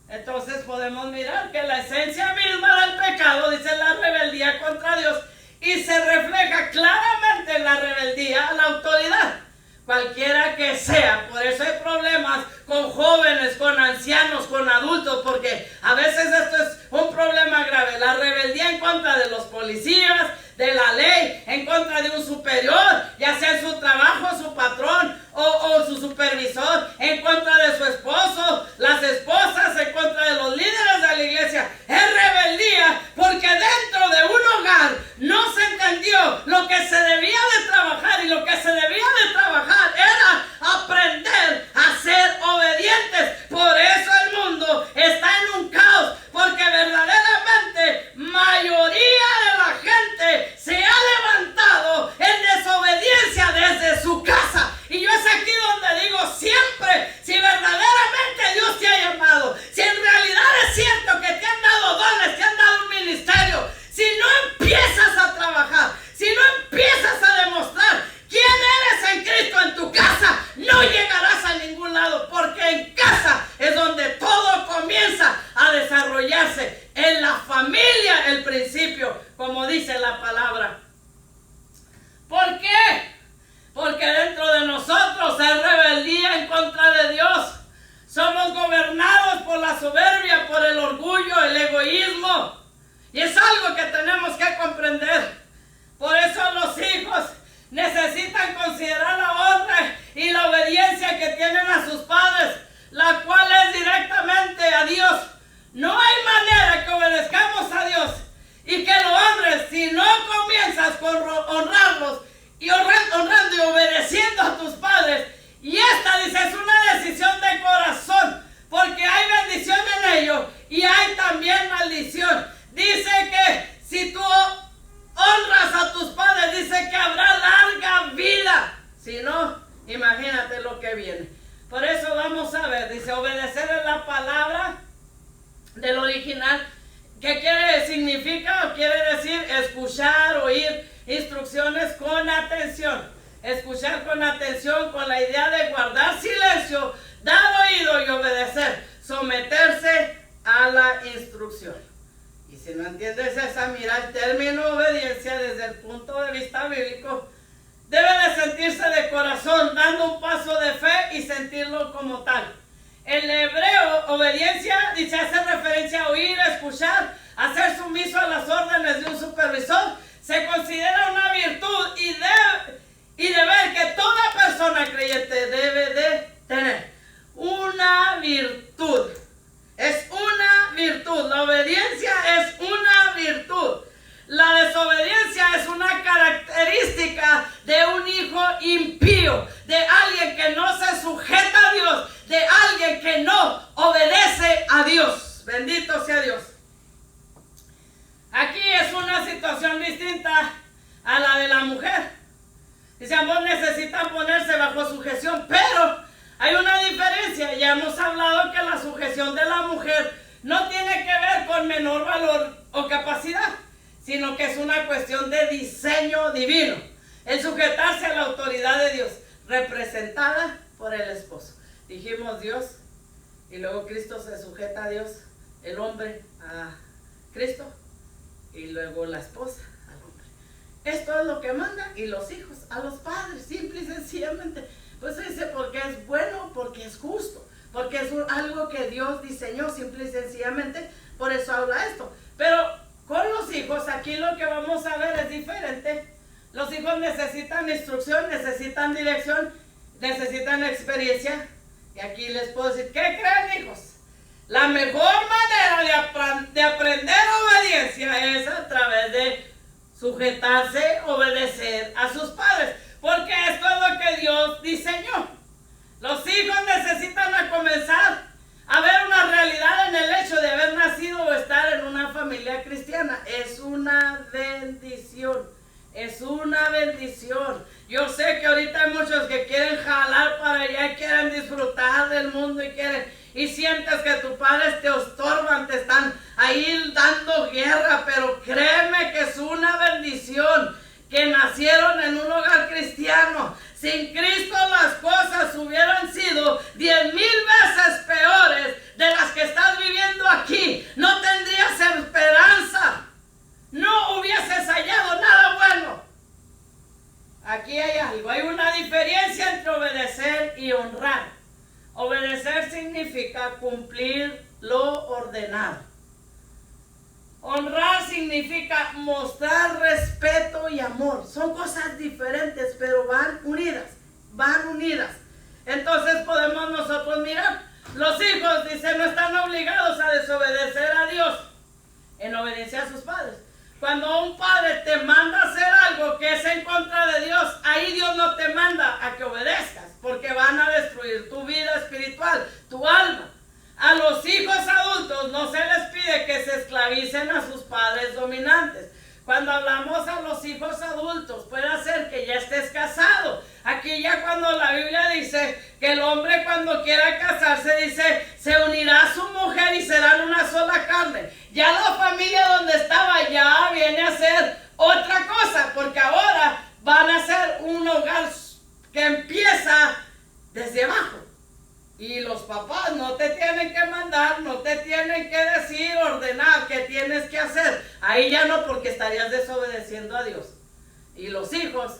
Entonces podemos mirar que la esencia misma del pecado, dice, la rebeldía contra Dios, y se refleja claramente en la rebeldía a la autoridad, cualquiera que sea. Por eso hay problemas con jóvenes, con ancianos, con adultos, porque a veces esto es un problema grave. La rebeldía en contra de los policías, de la ley, en contra de un superior, ya sea en su trabajo, su patrón o su supervisor, en contra de su esposo, las esposas, en contra de los líderes de la iglesia. Es rebeldía porque dentro de un hogar no se entendió lo que se debía de trabajar, y lo que se debía de trabajar era aprender a ser obedientes. Por eso el mundo está en un caos, la palabra del original, que significa o quiere decir escuchar, oír instrucciones con atención. Escuchar con atención con la idea de guardar silencio, dar oído y obedecer, someterse a la instrucción. Y si no entiendes esa, mira el término obediencia desde el punto de vista bíblico. Debe de sentirse de corazón, dando un paso de fe y sentirlo como tal. En hebreo, obediencia, dice, hace referencia a oír, a escuchar, a ser sumiso a las órdenes de un supervisor. Se considera una virtud y deber que toda persona creyente debe de tener. Una virtud. Es una virtud. La obediencia es una virtud. La desobediencia es una característica de un hijo impío, de alguien que no se sujeta a Dios, de alguien que no obedece a Dios. Bendito sea Dios. Aquí es una situación distinta a la de la mujer. Dice, ambos necesitan ponerse bajo sujeción, pero hay una diferencia. Ya hemos hablado que la sujeción de la mujer no tiene que ver con menor valor o capacidad, sino que es una cuestión de diseño divino. El sujetarse a la autoridad de Dios, representada por el esposo. Dijimos Dios, y luego Cristo se sujeta a Dios, el hombre a Cristo, y luego la esposa al hombre. Esto es lo que manda, y los hijos a los padres, simple y sencillamente. Pues dice, porque es bueno, porque es justo, porque es algo que Dios diseñó, simple y sencillamente, por eso habla esto. Pero con los hijos, aquí lo que vamos a ver es diferente. Los hijos necesitan instrucción, necesitan dirección, necesitan experiencia. Y aquí les puedo decir, ¿qué creen, hijos? La mejor manera de aprender obediencia es a través de sujetarse, obedecer a sus padres. Porque esto es lo que Dios diseñó. Los hijos necesitan comenzar a ver una realidad en el hecho de haber nacido o estar en una familia cristiana. Es una bendición. Es una bendición. Yo sé que ahorita hay muchos que quieren jalar para allá, quieren disfrutar del mundo y sientes que tus padres te estorban, te están ahí dando guerra, pero créeme que es una bendición que nacieron en un hogar cristiano. Sin Cristo las cosas hubieran sido 10,000 veces peores de las que estás viviendo aquí. No tendrías esperanza. No hubieses hallado nada bueno. Aquí hay algo. Hay una diferencia entre obedecer y honrar. Obedecer significa cumplir lo ordenado. Honrar significa mostrar respeto y amor. Son cosas diferentes, pero van unidas. Van unidas. Entonces podemos nosotros mirar. Los hijos, dice, no están obligados a desobedecer a Dios en obediencia a sus padres. Cuando un padre te manda hacer algo que es en contra de Dios, ahí Dios no te manda a que obedezcas, porque van a destruir tu vida espiritual, tu alma. A los hijos adultos no se les pide que se esclavicen a sus padres dominantes. Cuando hablamos a los hijos adultos, puede ser que ya estés casado. Aquí ya cuando la Biblia dice que el hombre cuando quiera casarse, dice, se unirá a su mujer y serán una sola carne. Ya la familia donde estaba ya viene a ser otra cosa, porque ahora van a ser un hogar que empieza desde abajo. Y los papás no te tienen que mandar, no te tienen que decir, ordenar qué tienes que hacer. Ahí ya no, porque estarías desobedeciendo a Dios. Y los hijos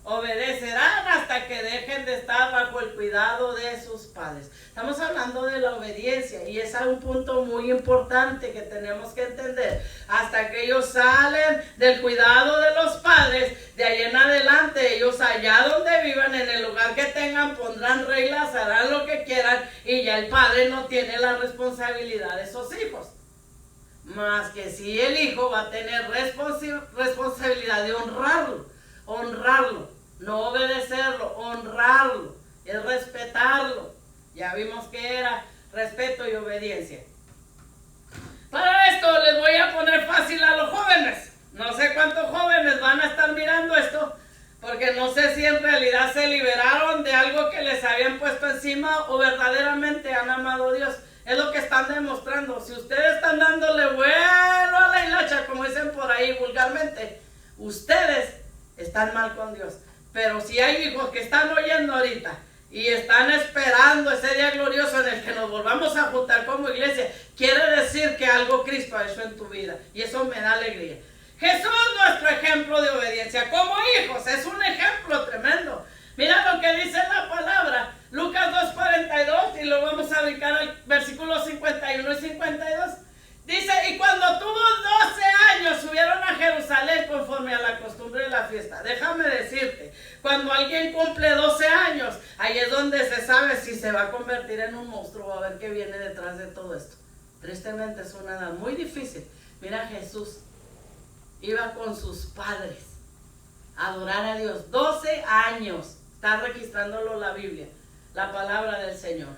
obedecerán hasta que dejen de estar bajo el cuidado de sus padres. Estamos hablando de la obediencia y es un punto muy importante que tenemos que entender. Hasta que ellos salen del cuidado de los padres, de ahí en adelante ellos allá donde vivan, en el lugar que tengan, pondrán reglas, harán lo que quieran y ya el padre no tiene la responsabilidad de esos hijos. Más que si el hijo va a tener responsabilidad de honrarlo, no obedecerlo, honrarlo, es respetarlo. Ya vimos que era respeto y obediencia. Para esto les voy a poner fácil a los jóvenes. No sé cuántos jóvenes van a estar mirando esto, porque no sé si en realidad se liberaron de algo que les habían puesto encima o verdaderamente han amado a Dios. es lo que están demostrando. Si ustedes están dándole vuelo a la hilacha, como dicen por ahí vulgarmente, ustedes están mal con Dios. Pero si hay hijos que están oyendo ahorita y están esperando ese día glorioso en el que nos volvamos a juntar como iglesia, quiere decir que algo Cristo ha hecho en tu vida, y eso me da alegría. Jesús es nuestro ejemplo de obediencia como hijos, es un ejemplo tremendo. Mira lo que dice la palabra, Lucas 2:42, y lo vamos a brincar al versículo 51 y 52. Dice, y cuando tuvo 12 años subieron a Jerusalén conforme a la costumbre de la fiesta. Déjame decirte, cuando alguien cumple 12 años, ahí es donde se sabe si se va a convertir en un monstruo o a ver qué viene detrás de todo esto. Tristemente es una edad muy difícil. Mira, Jesús iba con sus padres a adorar a Dios. 12 años, está registrándolo la Biblia, la palabra del Señor.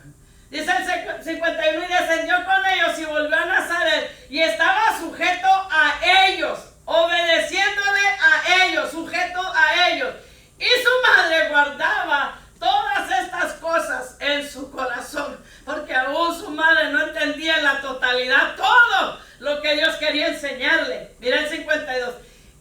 Dice el 51, y descendió con ellos y volvió a Nazaret y estaba sujeto a ellos, obedeciéndole a ellos, sujeto a ellos. Y su madre guardaba todas estas cosas en su corazón, porque aún su madre no entendía en la totalidad todo lo que Dios quería enseñarle. Mira el 52.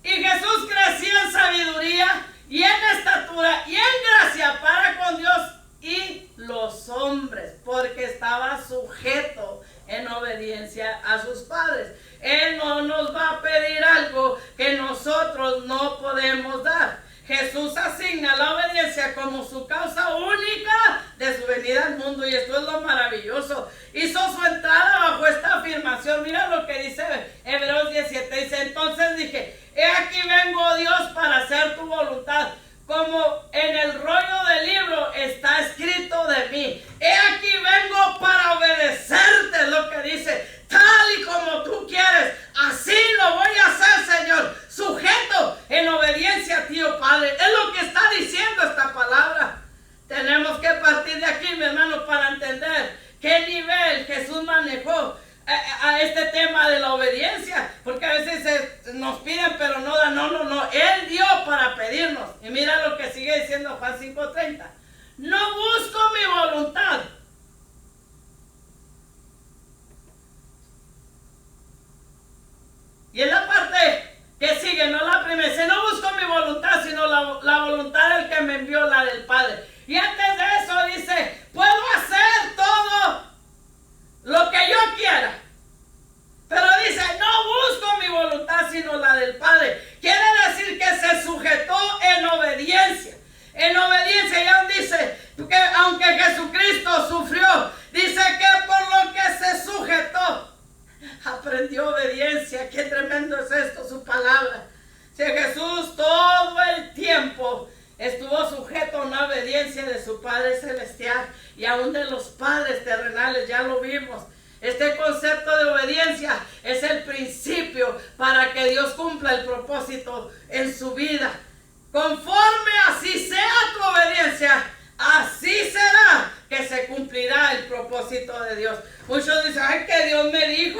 Y Jesús crecía en sabiduría y en estatura y en gracia para con Dios y los hombres, porque estaba sujeto en obediencia a sus padres. Él no nos va a pedir algo que nosotros no podemos dar. Jesús asigna la obediencia como su causa única de su venida al mundo, y esto es lo maravilloso. Hizo su entrada bajo esta afirmación. Mira lo que dice Hebreos 17, dice, entonces dije, he aquí vengo, Dios, para hacer tu voluntad, como en el rollo del libro está escrito de mí. He aquí vengo para obedecerte, lo que dice, tal y como tú quieres, así lo voy a hacer, Señor, sujeto en obediencia a ti, oh Padre. Es lo que está diciendo esta palabra. Tenemos que partir de aquí, mi hermano, para entender qué nivel Jesús manejó a este tema de la obediencia, porque a veces nos piden pero no dan. No, Él dio para pedirnos. Y mira lo que sigue diciendo Juan 5:30, no busco mi voluntad, y en la parte que sigue, no la primera, dice, no busco mi voluntad, sino la voluntad del que me envió, la del Padre. Y antes de eso dice, puedo hacer todo lo que yo quiera, pero dice, no busco mi voluntad, sino la del Padre. Quiere decir que se sujetó en obediencia. En obediencia, ya dice que aunque Jesucristo sufrió, dice que por lo que se sujetó, aprendió obediencia. Qué tremendo es esto, su palabra. Si Jesús todo el tiempo estuvo sujeto a una obediencia de su Padre Celestial y aún de los padres terrenales, ya lo vimos. Este concepto de obediencia es el principio para que Dios cumpla el propósito en su vida. Conforme así sea tu obediencia, así será que se cumplirá el propósito de Dios. Muchos dicen, ay, que Dios me dijo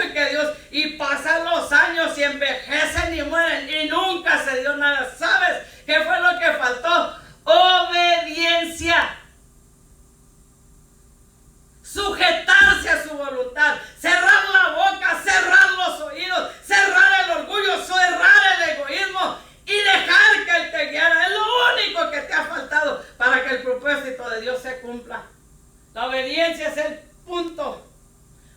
y pasan los años y envejecen y mueren y nunca se dio nada. ¿Sabes qué fue lo que faltó? Obediencia. Sujetarse a su voluntad, cerrar la boca, cerrar los oídos, cerrar el orgullo, cerrar el egoísmo y dejar que Él te guiara. Es lo único que te ha faltado para que el propósito de Dios se cumpla. La obediencia es el punto,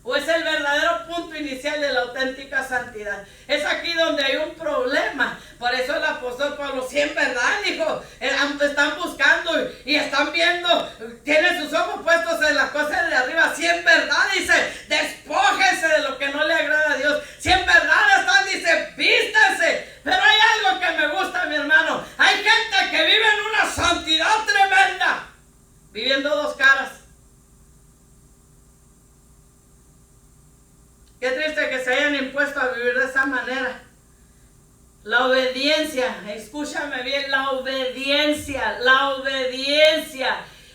o es el verdadero punto inicial de la auténtica santidad. Es aquí donde hay un problema. Por eso el apóstol Pablo, si en verdad, dijo, están buscando y están viendo, tienen sus ojos puestos en las cosas de arriba. Si en verdad, dice, despójense de lo que no le agrada a Dios. Si en verdad están, dice, vístanse. Pero hay algo que me gusta, mi hermano. Hay gente que vive en una santidad tremenda, viviendo dos caras. Qué triste que se hayan impuesto a vivir de esa manera. La obediencia, escúchame bien, la obediencia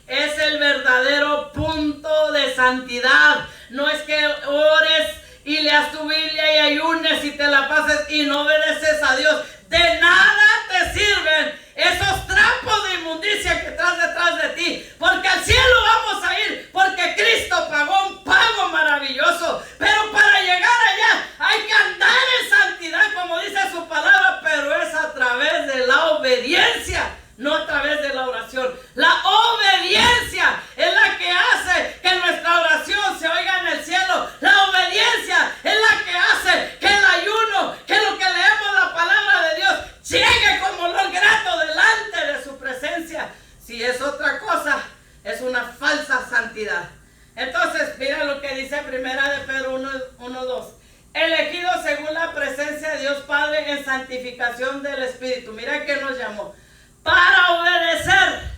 es el verdadero punto de santidad. No es que ores y leas tu Biblia y ayunes y te la pases y no obedeces a Dios. De nada te sirven esos trapos de inmundicia que traes detrás de ti, porque al cielo vamos a ir, porque Cristo pagó un pago maravilloso. glorioso. Pero para llegar allá hay que andar en santidad, como dice su palabra, pero es a través de la obediencia, no a través de la oración. La obediencia es la que hace que nuestra oración se oiga en el cielo. La obediencia es la que hace que el ayuno, que lo que leemos la palabra de Dios, llegue como olor grato delante de su presencia. Si es otra cosa, es una falsa santidad. Entonces, mira lo que dice Primera de Pedro 1:2. Elegidos según la presencia de Dios Padre en santificación del Espíritu. Mira que nos llamó. Para obedecer.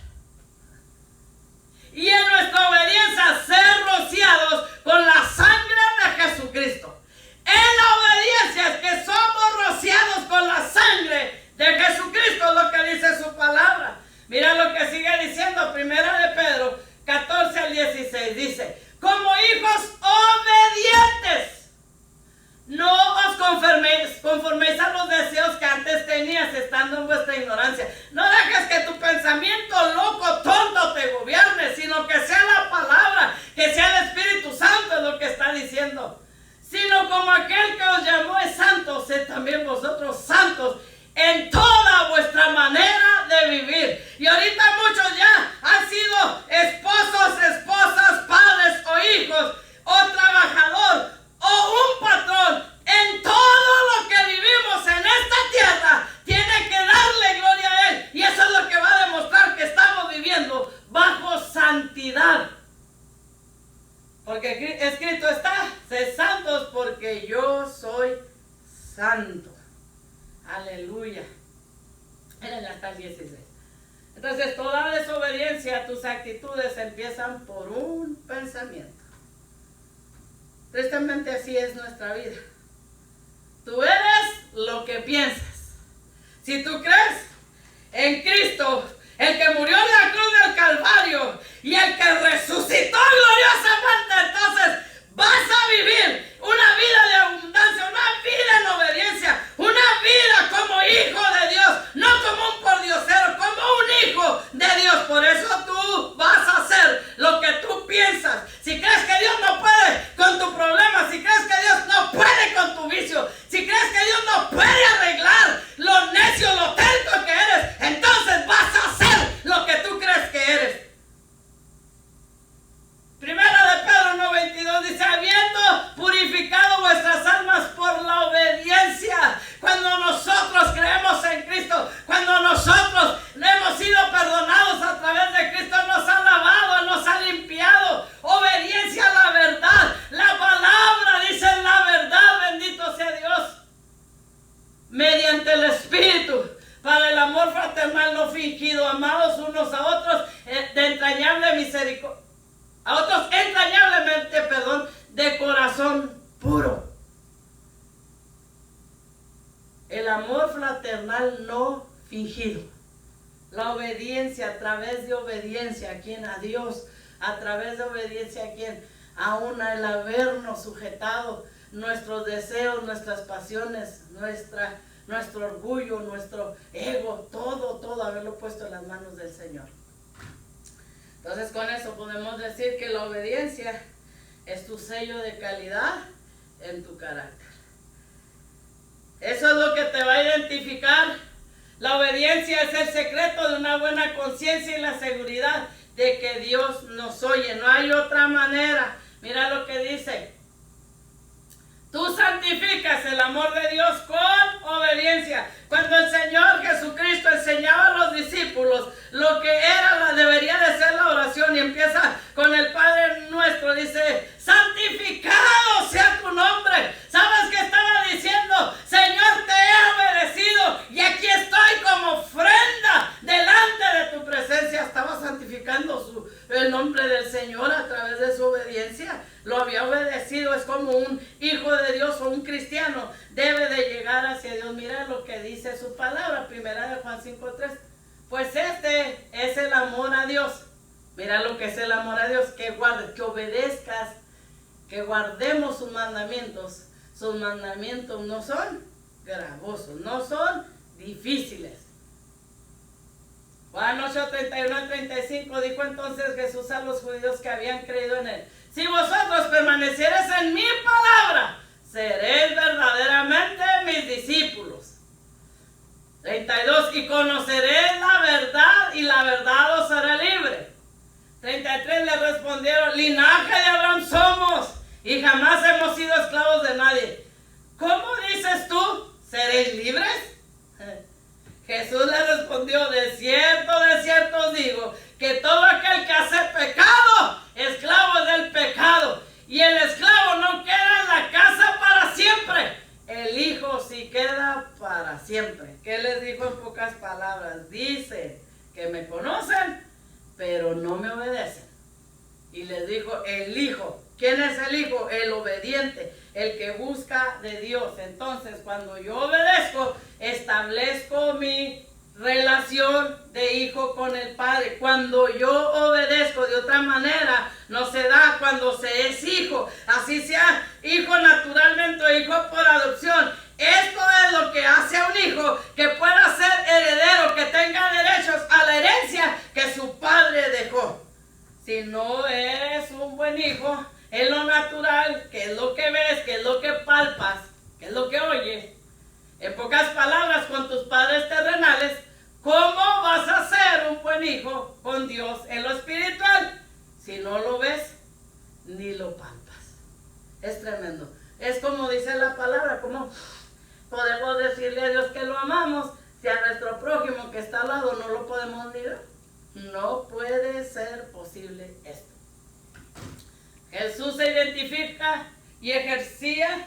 Y en nuestra obediencia ser rociados con la sangre de Jesucristo. En la obediencia es que somos rociados con la sangre de Jesucristo, es lo que dice su palabra. Mira lo que sigue diciendo Primera de Pedro 14-16. Dice, como hijos obedientes, no os conforméis a los deseos que antes tenías estando en vuestra ignorancia. No dejes que tu pensamiento loco, tonto te gobierne, sino que sea la palabra, que sea el Espíritu Santo, es lo que está diciendo. Sino como aquel que os llamó es santo, sed también vosotros santos en toda vuestra manera de vivir. Y ahorita muchos ya han sido esposos, esposas, padres o hijos, o trabajador, o un patrón. En todo lo que vivimos en esta tierra, tiene que darle gloria a Él. Y eso es lo que va a demostrar que estamos viviendo bajo santidad. Porque escrito está, sed santos porque yo soy santo. Aleluya. Miren hasta el 16. Entonces, toda desobediencia, tus actitudes empiezan por un pensamiento. Tristemente así es nuestra vida. Tú eres lo que piensas. Si tú crees en Cristo, el que murió en la cruz del Calvario y el que resucitó gloriosamente, entonces vas a vivir una vida de abundancia, una vida en obediencia, una vida como hijo de Dios, no como un pordiosero, como un hijo de Dios. Por eso tú vas a hacer lo que tú piensas. Si crees que Dios no puede con tu problema, si crees que Dios no puede con tu vicio, si crees que Dios no puede arreglar lo necio, lo terco que eres, entonces vas a hacer lo que tú crees que eres. Primera de Pedro 1:22 dice, habiendo purificado vuestras almas por la obediencia. Cuando nosotros creemos en Cristo, cuando nosotros hemos sido perdonados a través de Cristo, nos ha lavado, nos ha limpiado. Obediencia a la verdad. La palabra dice la verdad, bendito sea Dios. Mediante el Espíritu, para el amor fraternal no fingido, amados unos a otros de entrañable misericordia. A otros entrañablemente, de corazón puro. El amor fraternal no fingido. La obediencia, a través de obediencia, ¿a quién? A Dios. A través de obediencia, ¿a quién? Aún el habernos sujetado nuestros deseos, nuestras pasiones, nuestro orgullo, nuestro ego, todo haberlo puesto en las manos del Señor. Entonces con eso podemos decir que la obediencia es tu sello de calidad en tu carácter. Eso es lo que te va a identificar. La obediencia es el secreto de una buena conciencia y la seguridad de que Dios nos oye. No hay otra manera. Mira lo que dice. Tú santificas el amor de Dios con obediencia. Cuando el Señor Jesucristo enseñaba a los discípulos lo que debería de ser la oración, y empieza con el Padre nuestro, dice, santificado sea tu nombre. ¿Sabes qué estaba diciendo? Señor, te he obedecido y aquí estoy como ofrenda delante de tu presencia. Estaba santificando el nombre del Señor a través de su obediencia. Lo había obedecido. Es como un hijo de Dios o un cristiano debe de llegar hacia Dios. Mira lo que dice su palabra, primera de Juan 5:3. Pues este es el amor a Dios. Mira lo que es el amor a Dios, que obedezcas, que guardemos sus mandamientos. Sus mandamientos no son gravosos, no son difíciles. Juan 8:31-35 dijo entonces Jesús a los judíos que habían creído en él: Si vosotros permaneciereis en mi palabra, seréis verdaderamente mis discípulos. 32. Y conoceréis la verdad, y la verdad os hará libre. 33. Le respondieron: linaje de Abraham somos, y jamás hemos sido esclavos de nadie. ¿Cómo dices tú? ¿Seréis libres? Jesús le respondió: de cierto os digo, que todo aquel que hace pecado, esclavo es del pecado. Y el esclavo no queda en la casa para siempre, el hijo sí queda para siempre. ¿Qué les dijo en pocas palabras? Dice que me conocen, pero no me obedecen. Y les dijo: el hijo. ¿Quién es el hijo? El obediente, el que busca de Dios. Entonces, cuando yo obedezco, establezco mi relación de hijo con el Padre. Cuando yo obedezco, de otra manera no se da cuando se es hijo, así sea hijo naturalmente o hijo por adopción. Esto es lo que hace a un hijo que pueda ser heredero, que tenga derechos a la herencia que su padre dejó. Si no eres un buen hijo en lo natural, que es lo que ves, que es lo que palpas, que es lo que oyes, en pocas palabras, con tus padres terrenales, ¿cómo vas a ser un buen hijo con Dios en lo espiritual si no lo ves ni lo palpas? Es tremendo. Es como dice la palabra: ¿cómo podemos decirle a Dios que lo amamos si a nuestro prójimo que está al lado no lo podemos mirar? No puede ser posible esto. Jesús se identifica y ejercía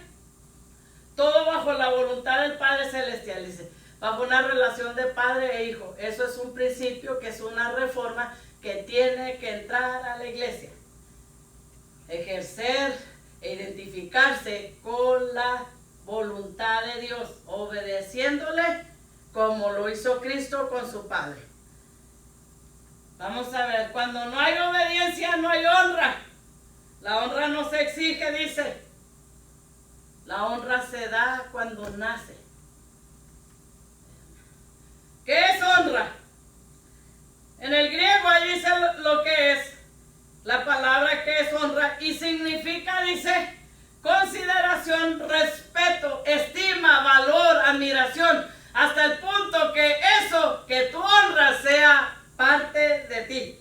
todo bajo la voluntad del Padre Celestial, dice, bajo una relación de padre e hijo. Eso es un principio, que es una reforma que tiene que entrar a la iglesia. Ejercer e identificarse con la voluntad de Dios, obedeciéndole como lo hizo Cristo con su Padre. Vamos a ver, cuando no hay obediencia no hay honra. La honra no se exige, dice. La honra se da cuando nace. ¿Qué es honra? En el griego ahí dice lo que es la palabra que es honra, y significa, dice, consideración, respeto, estima, valor, admiración, hasta el punto que eso que tú honras sea parte de ti.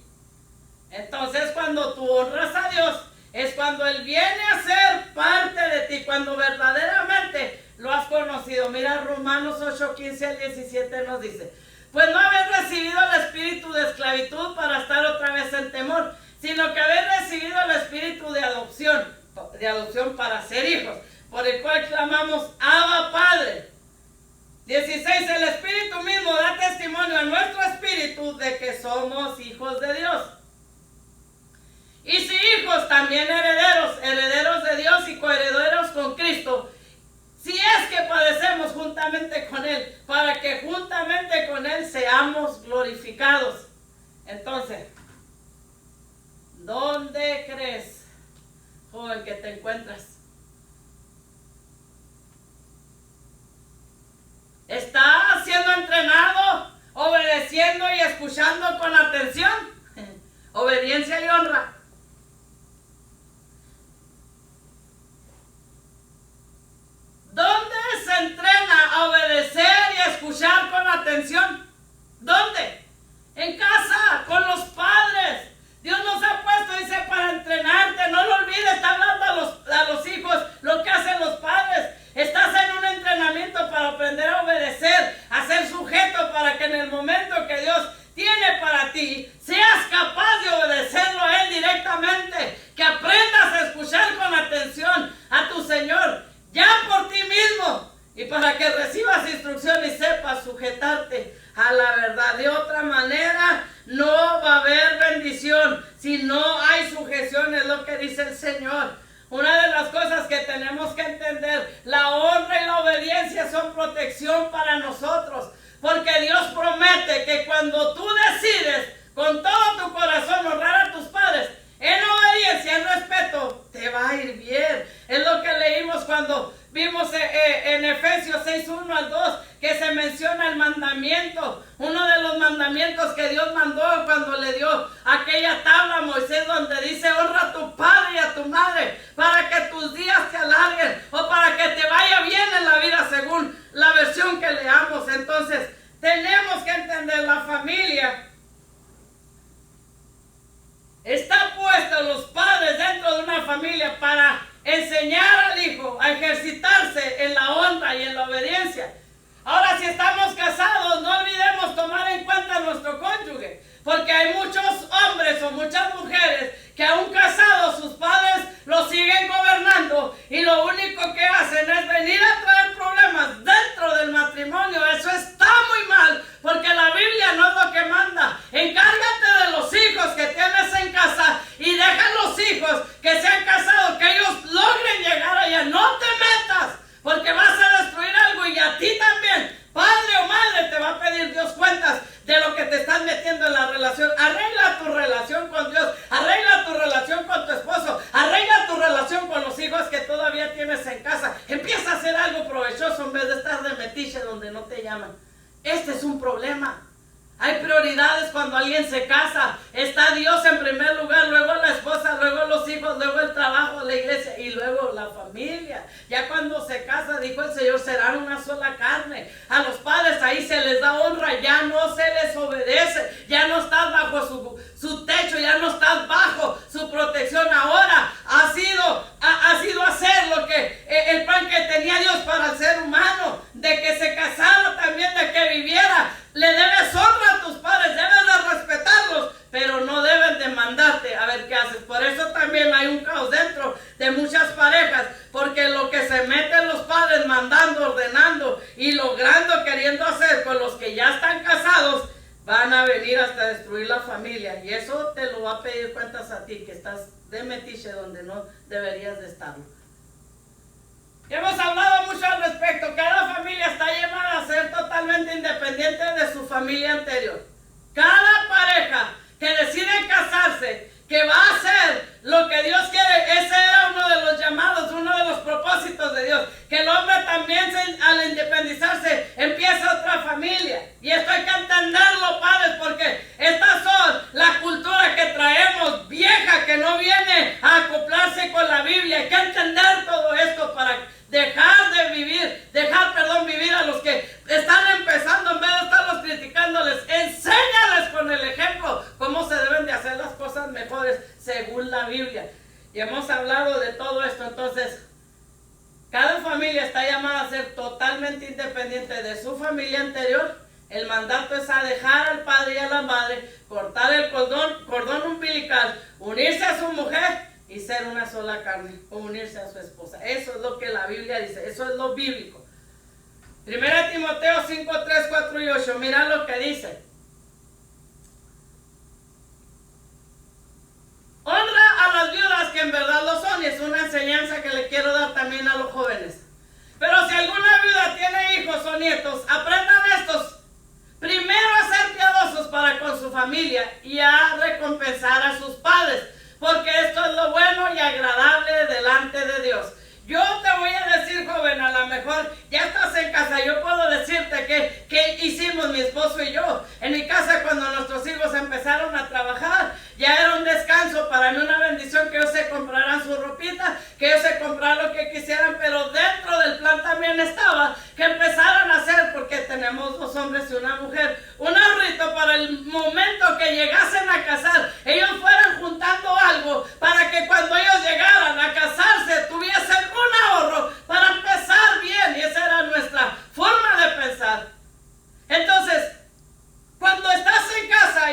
Entonces, cuando tú honras a Dios, es cuando Él viene a ser parte de ti, cuando verdaderamente lo has conocido. Mira, Romanos 8, 15 al 17 nos dice: pues no habéis recibido el espíritu de esclavitud para estar otra vez en temor, sino que habéis recibido el espíritu de adopción para ser hijos, por el cual clamamos: Abba, Padre. 16. El Espíritu mismo da testimonio a nuestro espíritu de que somos hijos de Dios. Y si hijos, también herederos, herederos de Dios y coherederos con Cristo, si es que padecemos juntamente con Él, para que juntamente con Él seamos glorificados. Entonces, ¿dónde crees, joven, que te encuentras? ¿Estás siendo entrenado, obedeciendo y escuchando con atención? Obediencia y honra. ¿Dónde se entrena a obedecer y a escuchar con atención? ¿Dónde? En casa, con los padres. Dios nos ha puesto, dice, para entrenarte. No lo olvides, está hablando a los hijos lo que hacen los padres. Estás en un entrenamiento para aprender a obedecer, a ser sujeto, para que en el momento que Dios tiene para ti, seas capaz de obedecerlo a Él directamente. Que aprendas a escuchar con atención a tu Señor, ya por ti mismo, y para que recibas instrucción y sepas sujetarte a la verdad. De otra manera no va a haber bendición si no hay sujeción, es lo que dice el Señor. Una de las cosas que tenemos que entender: la honra y la obediencia son protección para nosotros, porque Dios promete que cuando tú decides con todo tu corazón honrar a tus padres, en obediencia, en respeto, te va a ir bien. Es lo que leímos cuando vimos en Efesios 6, 1 al 2, que se menciona el mandamiento. Uno de los mandamientos que Dios mandó cuando le dio aquella tabla a Moisés, donde dice: honra a tu padre y a a tu madre para que tus días te alarguen o para que te vaya bien en la vida según la versión que leamos. Entonces, tenemos que entender la familia. Está puesto los padres dentro de una familia para enseñar al hijo a ejercitarse en la honra y en la obediencia. Ahora, si estamos casados, no olvidemos tomar en cuenta a nuestro cónyuge, porque hay muchos hombres o muchas mujeres que aún casados sus padres los siguen gobernando y lo único que hacen es venir a traer problemas dentro del matrimonio. Eso está muy mal, porque la Biblia no es lo que manda. Encárgate de los hijos que tienes en casa y deja a los hijos que se han casado, que ellos logren llegar allá. No te metas, porque vas a destruir algo y a ti también. Padre o madre, te va a pedir Dios cuentas de lo que te estás metiendo en la relación. Arregla tu relación con Dios, arregla tu relación con tu esposo, arregla tu relación con los hijos que todavía tienes en casa. Empieza a hacer algo provechoso en vez de estar de metiche donde no te llaman. Este es un problema. Hay prioridades cuando alguien se casa. Está Dios en primer lugar, luego la esposa, luego los hijos, luego el trabajo, la iglesia y luego la familia. Ya cuando se casa, dijo el Señor, serán una sola carne. A los padres ahí se les da honra, ya no se les obedece, ya no estás bajo su techo, ya no estás bajo su protección. Ahora ha sido hacer lo que el plan que tenía Dios para el ser humano, de que se casara también, de que viviera. Le debes honra a tus padres, debes de respetarlos, pero no deben de mandarte a ver qué haces. Por eso también hay un caos dentro de muchas parejas, porque lo que se meten los padres mandando, ordenando y logrando, queriendo hacer con los que ya están casados, van a venir hasta destruir la familia. Y eso te lo va a pedir cuentas a ti, que estás de metiche donde no deberías de estarlo. Hemos hablado mucho al respecto. Cada familia está llamada a ser totalmente independiente de su familia anterior. Cada pareja que decide casarse, que va a hacer lo que Dios quiere, ese era uno de los llamados, uno de los propósitos de Dios. Que el hombre también al independizarse empieza otra familia. Y esto hay que entenderlo, padres, porque estas son la cultura que traemos vieja, que no viene a acoplarse con la Biblia. Hay que entender todo esto para vivir a los que están empezando, en vez de estarlos criticándoles. Enséñales con el ejemplo cómo se deben de hacer las cosas mejores según la Biblia. Y hemos hablado de todo esto. Entonces, cada familia está llamada a ser totalmente independiente de su familia anterior. El mandato es a dejar al padre y a la madre, cortar el cordón umbilical, unirse a su mujer y ser una sola carne, o unirse a su esposa. Eso es lo que la Biblia dice, eso es lo bíblico. 1 Timoteo 5, 3, 4 y 8, mira lo que dice. Honra a las viudas, que en verdad lo son, y es una enseñanza que le quiero dar también a los jóvenes. Pero si alguna viuda tiene hijos o nietos, aprendan estos. Primero a ser piadosos para con su familia y a recompensar a sus padres, porque esto es lo bueno y agradable delante de Dios. Yo te voy a decir, joven, a lo mejor ya estás en casa. Yo puedo decirte que hicimos mi esposo y yo. En mi casa, cuando nuestros hijos empezaron a trabajar, ya era un descanso para mí, una bendición, que ellos se compraran su ropita, que ellos se compraran lo que quisieran, pero dentro del plan también estaba que empezaran a hacer, porque tenemos 2 hombres y una mujer, un ahorrito para el momento que llegasen a casar, ellos fueran juntando algo para que cuando ellos llegaran a casarse tuviesen un ahorro para empezar bien. Y esa era nuestra forma de pensar. Entonces, cuando estás en casa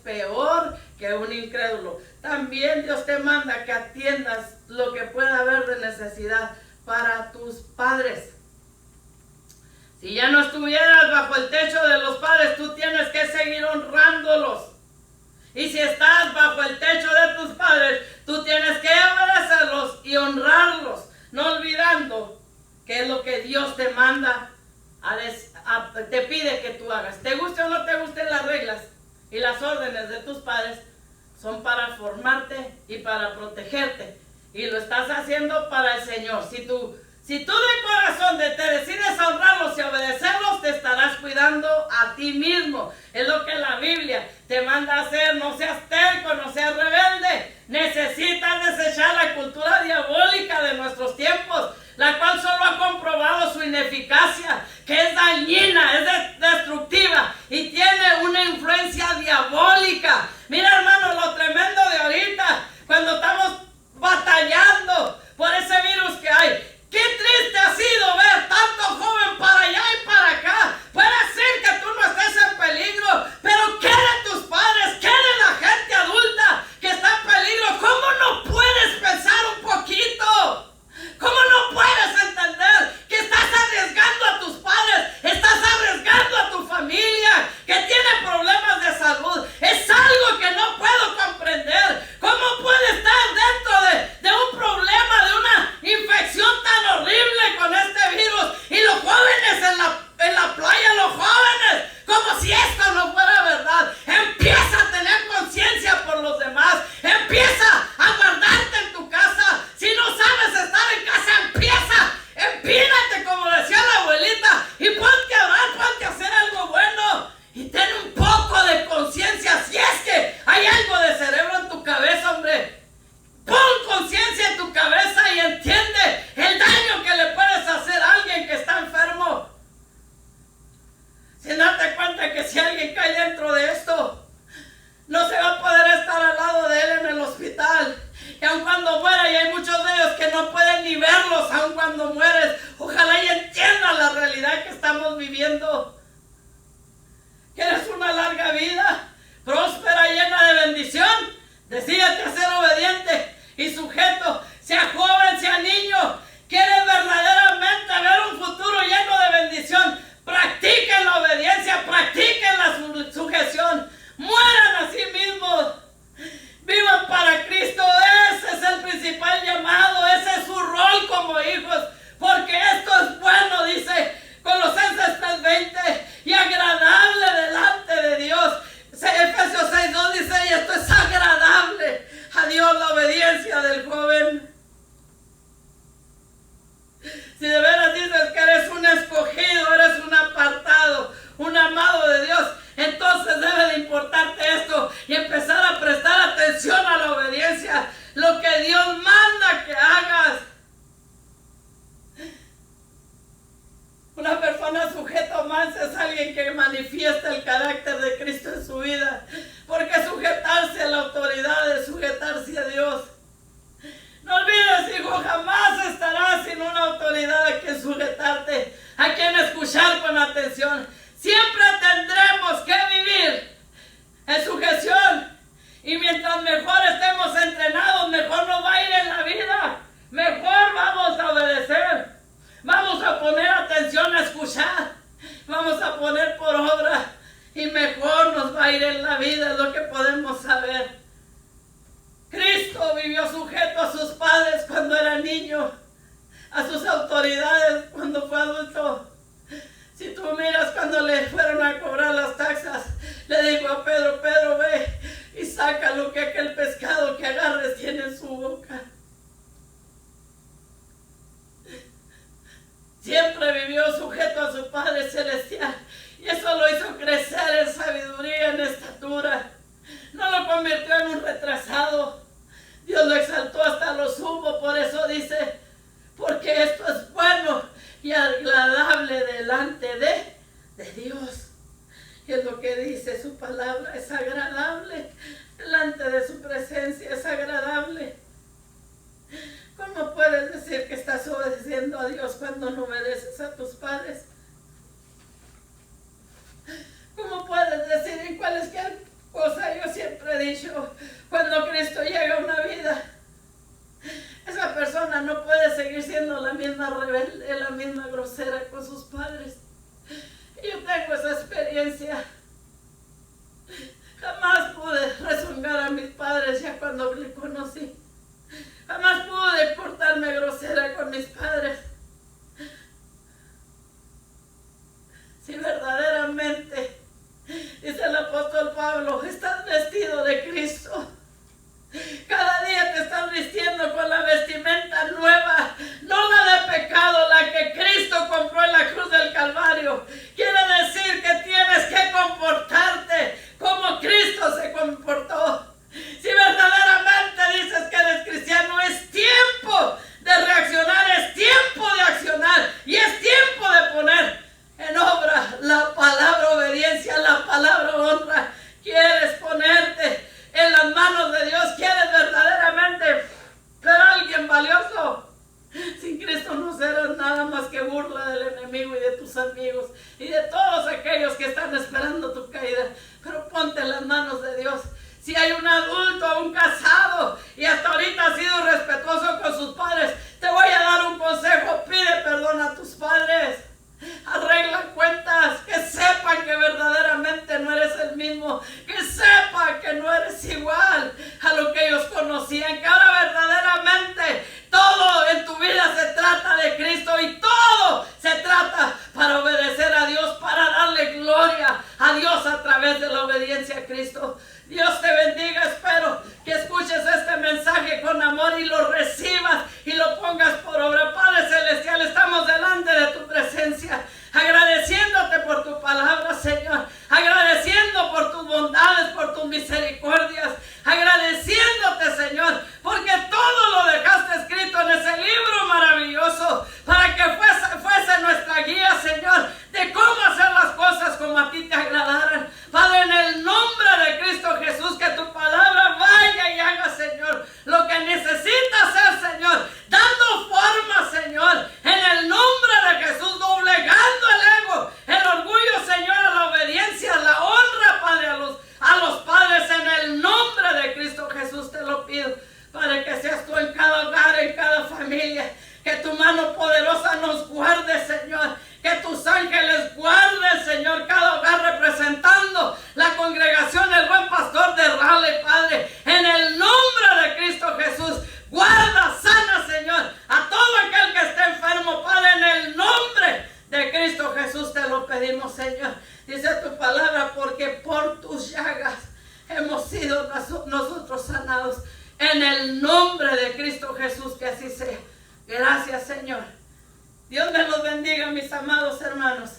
peor que un incrédulo. También Dios te manda que atiendas lo que pueda haber de necesidad para tus padres. Si ya no estuvieras bajo el techo de los padres, tú tienes que seguir honrándolos. Y si estás bajo el techo de tus padres, tú tienes que obedecerlos y honrarlos, no olvidando que es lo que Dios te manda, te pide que tú hagas. Te guste o no te gusten las reglas y las órdenes de tus padres, son para formarte y para protegerte. Y lo estás haciendo para el Señor. Si tú de corazón te decides a honrarlos y obedecerlos, te estarás cuidando a ti mismo. Es lo que la Biblia te manda a hacer. No seas terco, no seas rebelde. Necesitas desechar la cultura diabólica de nuestros tiempos, la cual solo ha comprobado su ineficacia, que es dañina, es destructiva y tiene una influencia diabólica. Mira, hermano, lo tremendo de ahorita, cuando estamos batallando por ese virus que hay. Qué triste ha sido ver tanto joven para allá y para acá. Puede ser que tú no estés en peligro, pero ¿qué de tus padres? ¿Qué de la gente adulta que está en peligro? ¿Cómo no puedes pensar un poquito? ¿Cómo no puedes entender que estás arriesgando a tus padres? Estás arriesgando a tu familia que tiene problemas de salud. Es algo que no puedo comprender. ¿Cómo puede estar dentro de un problema, de una infección tan horrible con este virus? Y los jóvenes en la playa, los jóvenes, como si esto no fuera verdad. Empieza a tener conciencia por los demás. Empieza a guardarte en tu casa. Si no sabes estar en casa, empínate como decía la abuelita y ponte a orar, ponte a hacer algo bueno y ten un poco de conciencia. Si es que hay algo de cerebro en tu cabeza, hombre, pon conciencia en tu cabeza y entiende el daño que le puedes hacer a alguien que está enfermo. Sin darte cuenta que si alguien cae dentro de esto, no se va a poder estar al lado de él en el hospital. Y aun cuando muera, y hay muchos de ellos que no pueden ni verlos aun cuando mueres. Ojalá y entiendan la realidad que estamos viviendo. ¿Quieres una larga vida, próspera, llena de bendición? Decídete a ser obediente y sujeto, sea joven, sea niño. ¿Quieres verdaderamente ver un futuro lleno de bendición? Practiquen la obediencia, practiquen la sujeción. Mueran a sí mismos. Vivan para Cristo. Ese es el principal llamado. Ese es su rol como hijos. Porque esto es bueno, dice Colosenses 3:20, y agradable delante de Dios. Efesios 6:2 dice, y esto es agradable a Dios, la obediencia del joven. Si de veras dices que eres un escogido, eres un apartado, un amado de Dios, entonces debe de importarte esto y empezar a prestar atención a la obediencia, lo que Dios manda que hagas. Una persona sujeta o mansa es alguien que manifiesta el carácter de Cristo en su vida, porque sujetarse a la autoridad es sujetarse a Dios. No olvides, hijo, jamás estarás sin una autoridad a quien sujetarte, a quien escuchar con atención. Siempre tendremos que vivir en sujeción. Y mientras mejor estemos entrenados, mejor nos va a ir en la vida. Mejor vamos a obedecer. Vamos a poner atención a escuchar. Vamos a poner por obra. Y mejor nos va a ir en la vida, es lo que podemos saber. Cristo vivió sujeto a sus padres cuando era niño, a sus autoridades cuando fue adulto. Si tú miras cuando le fueron a cobrar las taxas, le dijo a Pedro, Pedro, ve y saca lo que aquel pescado que agarres tiene en su boca. Siempre vivió sujeto a su Padre Celestial y eso lo hizo crecer en sabiduría, en estatura. No lo convirtió en un retrasado. Dios lo exaltó hasta lo sumo. Por eso dice, porque esto es bueno y agradable delante de Dios. Y es lo que dice su palabra, es agradable delante de su presencia, es agradable. ¿Cómo puedes decir que estás obedeciendo a Dios cuando no obedeces a tus padres? ¿Cómo puedes decir en cualquier cosa yo dicho, cuando Cristo llega a una vida, esa persona no puede seguir siendo la misma rebelde, la misma grosera con sus padres. Y yo tengo esa experiencia. Jamás pude rezongar a mis padres ya cuando le conocí. Jamás pude portarme grosera con mis padres. Si verdaderamente, dice el apóstol Pablo, estás vestido de Cristo. Cada día te estás vistiendo con la vestimenta nueva, no la de pecado, la que Cristo compró en la cruz del Calvario. Quiere decir que tienes que comportarte como Cristo se comportó. Si verdaderamente dices que eres cristiano, es tiempo de reaccionar, es tiempo de accionar y es tiempo de poner en obra la palabra obediencia, la palabra honra. Quieres ponerte en las manos de Dios, quieres verdaderamente ser alguien valioso. Sin Cristo no serás nada más que burla del enemigo y de tus amigos y de todos aquellos que están esperando tu caída. Pero ponte en las manos de Dios. Si hay un adulto, un casado y hasta ahorita ha sido respetuoso con sus padres, te voy a dar un consejo: pide perdón a tus padres. Arregla cuentas, que sepan que verdaderamente no eres el mismo, que sepan que no eres igual a lo que ellos conocían, que ahora verdaderamente todo en tu vida se trata de Cristo y todo se trata para obedecer a Dios, para darle gloria a Dios a través de la obediencia a Cristo. Dios te bendiga, espero que escuches este mensaje con amor y lo recibas y lo pongas por obra. Padre Celestial, estamos delante de tu presencia, agradeciéndote por tu palabra, Señor, agradeciendo por tus bondades, por tus misericordias, agradeciéndote, Señor, porque todo lo dejaste escrito en ese libro maravilloso para que fuese nuestra guía, Señor, de cómo hacer las cosas como a ti te agradaran. Padre, en el nombre de Cristo Jesús, que tu palabra vaya y haga, Señor, lo que necesita hacer, Señor, dando forma, Señor, en el nombre de Jesús, doblegando el ego, el orgullo, Señor, a la obediencia, a la honra, Padre, a los padres, en el nombre de Cristo Jesús te lo pido, Padre, que seas tú en cada hogar, en cada familia, que tu mano poderosa nos guarde, Señor, que tus ángeles guarden, Señor, cada hogar representando la congregación del Buen Pastor de Raleigh, Padre, en el nombre de Cristo Jesús. Guarda, sana, Señor, a todo aquel que esté enfermo, Padre, en el nombre de Cristo Jesús te lo pedimos, Señor. Dice tu palabra, porque por tus llagas hemos sido nosotros sanados. En el nombre de Cristo Jesús, que así sea. Gracias, Señor. Dios me los bendiga, mis amados hermanos.